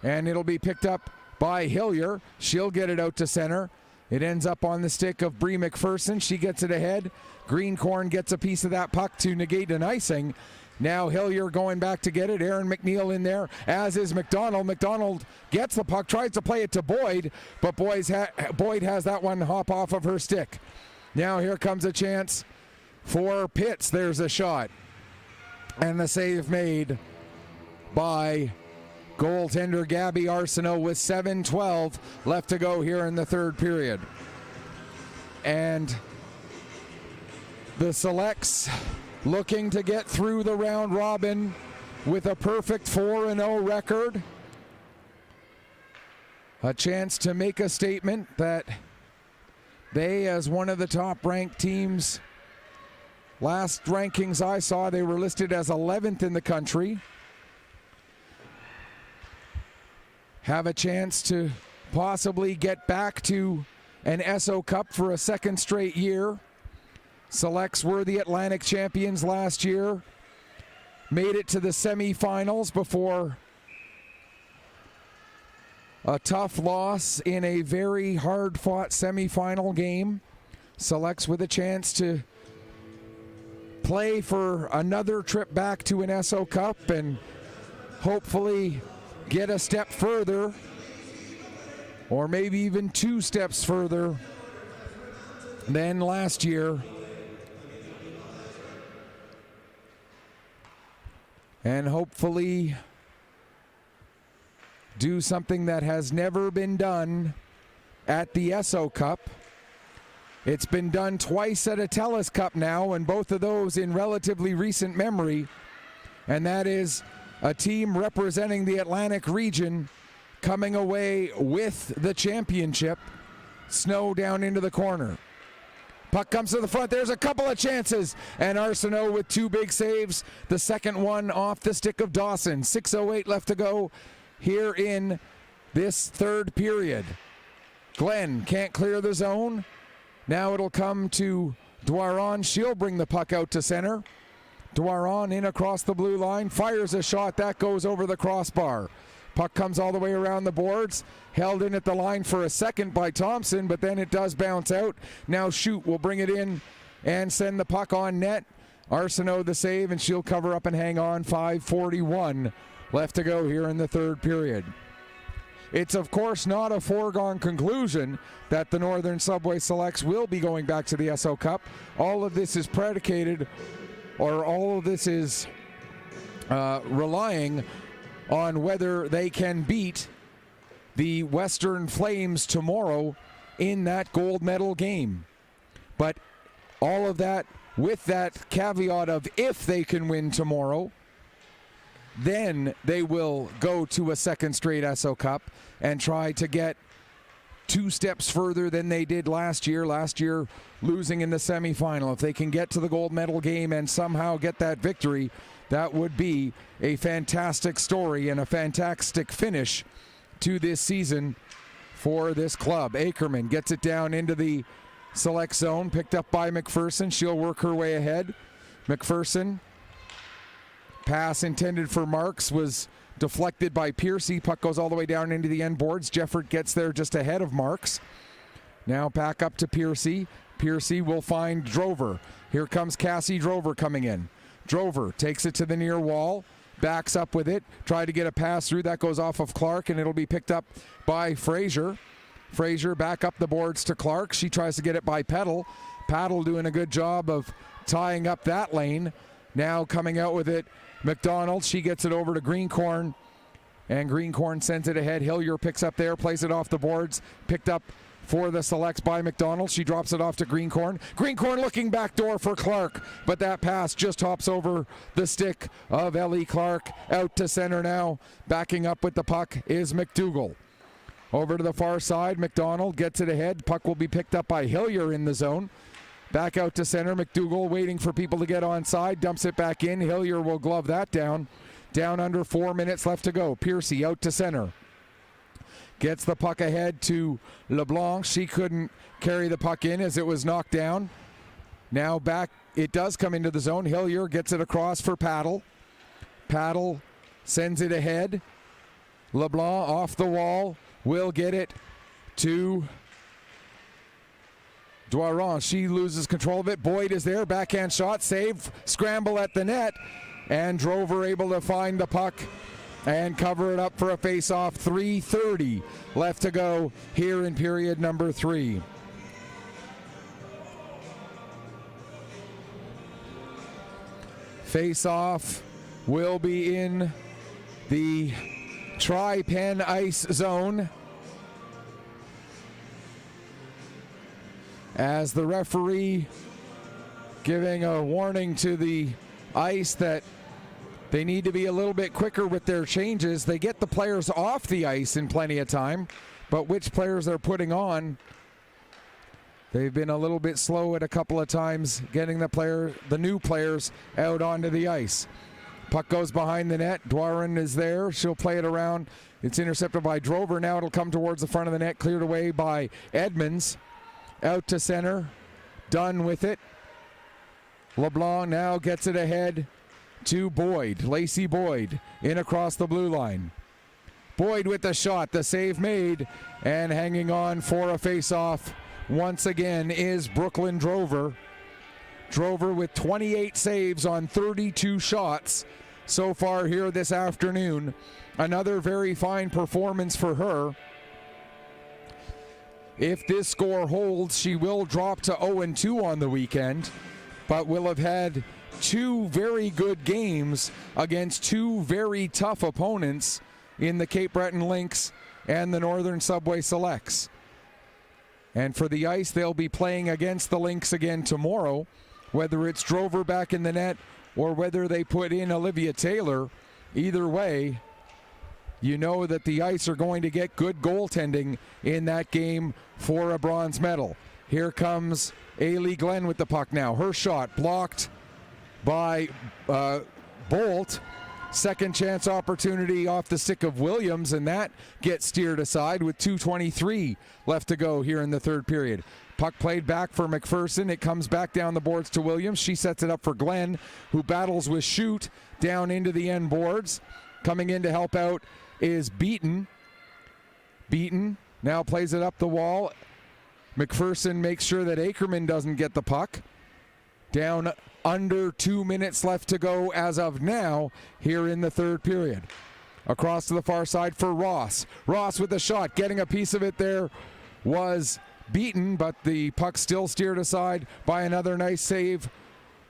and it'll be picked up by Hillier. She'll get it out to center. It ends up on the stick of Bree McPherson. She gets it ahead. Greencorn gets a piece of that puck to negate an icing. Now Hillier going back to get it. Aaron McNeil in there, as is McDonald. McDonald gets the puck, tries to play it to Boyd, but Boyd has that one hop off of her stick. Now here comes a chance for Pitts. There's a shot. And the save made by goaltender Gabby Arsenault with 7:12 left to go here in the third period. And the Selects looking to get through the round robin with a perfect 4-0 record. A chance to make a statement that they, as one of the top-ranked teams, last rankings I saw, they were listed as 11th in the country, have a chance to possibly get back to an SO Cup for a second straight year. Selects were the Atlantic champions last year. Made it to the semifinals before a tough loss in a very hard-fought semifinal game. Selects with a chance to play for another trip back to an SO Cup and hopefully get a step further, or maybe even 2 steps further than last year. And hopefully do something that has never been done at the SO Cup. It's been done twice at a TELUS Cup now, and both of those in relatively recent memory. And that is a team representing the Atlantic region coming away with the championship. Snow down into the corner. Puck comes to the front. There's a couple of chances. And Arsenault with 2 big saves. The second one off the stick of Dawson. 6:08 left to go here in this third period. Glenn can't clear the zone. Now it'll come to Dwaron. She'll bring the puck out to center. Dwaron in across the blue line, fires a shot, that goes over the crossbar. Puck comes all the way around the boards, held in at the line for a second by Thompson, but then it does bounce out. Now Shoot will bring it in and send the puck on net. Arsenault the save, and she'll cover up and hang on. 5:41 left to go here in the third period. It's, of course, not a foregone conclusion that the Northern Subway Selects will be going back to the SO Cup. All of this is predicated, or all of this is relying on whether they can beat the Western Flames tomorrow in that gold medal game. But all of that with that caveat of if they can win tomorrow, then they will go to a second straight SO Cup and try to get 2 steps further than they did last year. Last year, losing in the semifinal. If they can get to the gold medal game and somehow get that victory, that would be a fantastic story and a fantastic finish to this season for this club. Ackerman gets it down into the select zone, picked up by McPherson. She'll work her way ahead. McPherson, pass intended for Marks, was deflected by Piercy. Puck goes all the way down into the end boards. Jeffert gets there just ahead of Marks. Now back up to Piercy. Piercy will find Drover. Here comes Cassie Drover coming in. Drover takes it to the near wall, backs up with it, try to get a pass through. That goes off of Clark, and it'll be picked up by Fraser. Fraser back up the boards to Clark. She tries to get it by Peddle. Peddle doing a good job of tying up that lane. Now coming out with it, McDonald. She gets it over to Greencorn, and Greencorn sends it ahead. Hillier picks up there, plays it off the boards, picked up for the selects by McDonald. She drops it off to Greencorn. Greencorn looking back door for Clark, but that pass just hops over the stick of Ellie Clark. Out to center now. Backing up with the puck is McDougall. Over to the far side, McDonald gets it ahead. Puck will be picked up by Hillier in the zone. Back out to center, McDougall waiting for people to get onside, dumps it back in. Hillier will glove that down. Down under 4 minutes left to go. Piercy out to center. Gets the puck ahead to LeBlanc. She couldn't carry the puck in as it was knocked down. Now back, it does come into the zone. Hillier gets it across for Paddle. Paddle sends it ahead. LeBlanc off the wall will get it to Dwaron. She loses control of it. Boyd is there. Backhand shot. Save. Scramble at the net. And Drover able to find the puck and cover it up for a face-off. 3:30 left to go here in period number 3. Face-off will be in the Tripen ice zone as the referee giving a warning to the ice that they need to be a little bit quicker with their changes. They get the players off the ice in plenty of time, but which players they're putting on, they've been a little bit slow at a couple of times getting the new players out onto the ice. Puck goes behind the net. Dwaron is there. She'll play it around. It's intercepted by Drover. Now it'll come towards the front of the net, cleared away by Edmonds. Out to center. Done with it. LeBlanc now gets it ahead to Boyd. Lacey Boyd in across the blue line. Boyd with the shot. The save made, and hanging on for a face-off once again is Brooklyn Drover. Drover with 28 saves on 32 shots so far here this afternoon. Another very fine performance for her. If this score holds, she will drop to 0-2 on the weekend, but will have had 2 very good games against 2 very tough opponents in the Cape Breton Lynx and the Northern Subway Selects. And for the ice, they'll be playing against the Lynx again tomorrow, whether it's Drover back in the net or whether they put in Olivia Taylor. Either way, you know that the ice are going to get good goaltending in that game for a bronze medal. Here comes Ailey Glenn with the puck now. Her shot blocked by Bolt. Second chance opportunity off the stick of Williams, and that gets steered aside with 2:23 left to go here in the third period. Puck played back for McPherson. It comes back down the boards to Williams. She sets it up for Glenn, who battles with Shute down into the end boards. Coming in to help out is Beaton. Beaton now plays it up the wall. McPherson makes sure that Ackerman doesn't get the puck. Down under 2 minutes left to go as of now here in the third period. Across to the far side for Ross. Ross with the shot, getting a piece of it there was Beaton, but the puck still steered aside by another nice save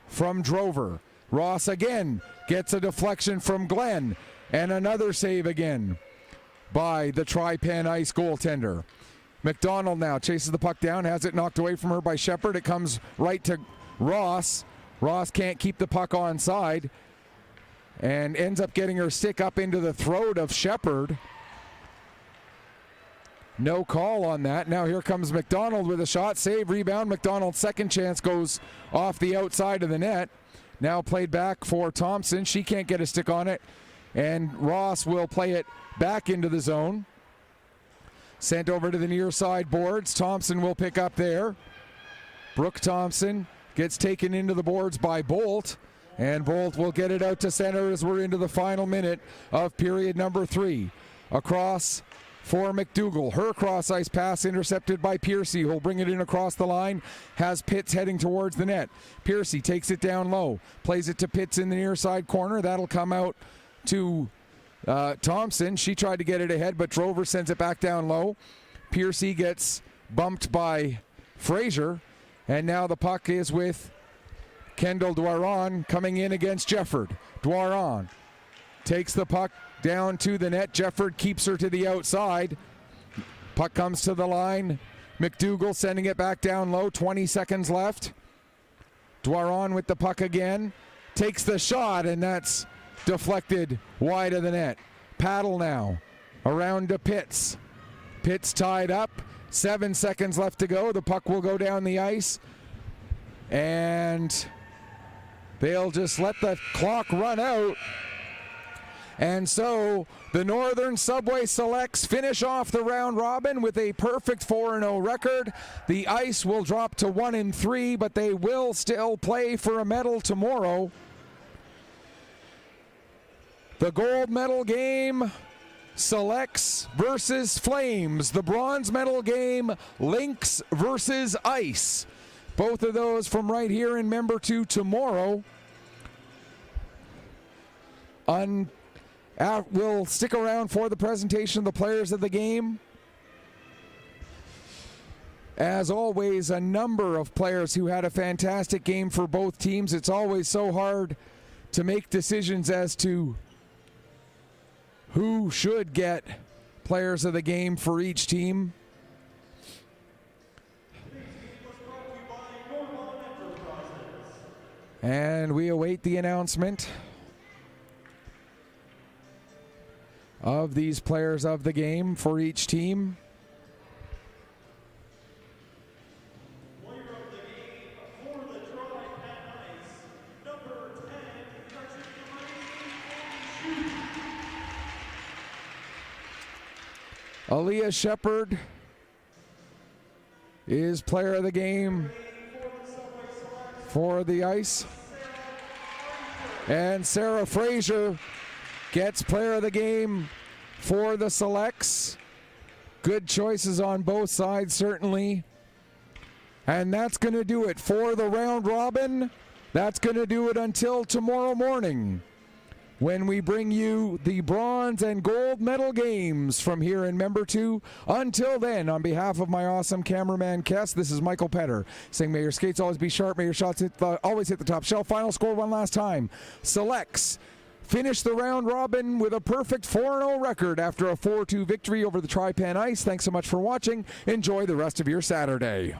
from Drover. Ross again gets a deflection from Glenn, and another save again by the Tripen Ice goaltender. McDonald now chases the puck down, has it knocked away from her by Shepard. It comes right to Ross. Ross can't keep the puck onside and ends up getting her stick up into the throat of Shepard. No call on that. Now here comes McDonald with a shot. Save, rebound. McDonald's second chance goes off the outside of the net. Now played back for Thompson. She can't get a stick on it. And Ross will play it back into the zone. Sent over to the near side boards. Thompson will pick up there. Brooke Thompson gets taken into the boards by Bolt. And Bolt will get it out to center as we're into the final minute of period number 3. Across for McDougall. Her cross-ice pass intercepted by Piercy, who'll bring it in across the line. Has Pitts heading towards the net. Piercy takes it down low. Plays it to Pitts in the near side corner. That'll come out to Thompson. She tried to get it ahead, but Drover sends it back down low. Piercy gets bumped by Fraser. And now the puck is with Kendall Dwaron coming in against Jefford. Dwaron takes the puck down to the net. Jefford keeps her to the outside. Puck comes to the line. McDougall sending it back down low. 20 seconds left. Dwaron with the puck again. Takes the shot, and that's deflected wide of the net. Paddle now around to Pitts. Pitts tied up. 7 seconds left to go. The puck will go down the ice. And they'll just let the clock run out. And so the Northern Subway Selects finish off the round robin with a perfect 4-0 record. The Ice will drop to 1-3, but they will still play for a medal tomorrow. The gold medal game, Selects versus Flames. The bronze medal game, Lynx versus Ice. Both of those from right here in Member 2 tomorrow. We'll stick around for the presentation of the players of the game. As always, a number of players who had a fantastic game for both teams. It's always so hard to make decisions as to who should get players of the game for each team. And we await the announcement of these players of the game for each team. Aaliyah Shepard is player of the game for the Ice. And Sarah Fraser gets player of the game for the Selects. Good choices on both sides, certainly. And that's going to do it for the round robin. That's going to do it until tomorrow morning, when we bring you the bronze and gold medal games from here in Member 2. Until then, on behalf of my awesome cameraman, Kess, this is Michael Petter saying may your skates always be sharp, may your shots always hit the top shelf. Final score one last time. Selects finish the round robin with a perfect 4-0 record after a 4-2 victory over the Tripen Ice. Thanks so much for watching. Enjoy the rest of your Saturday.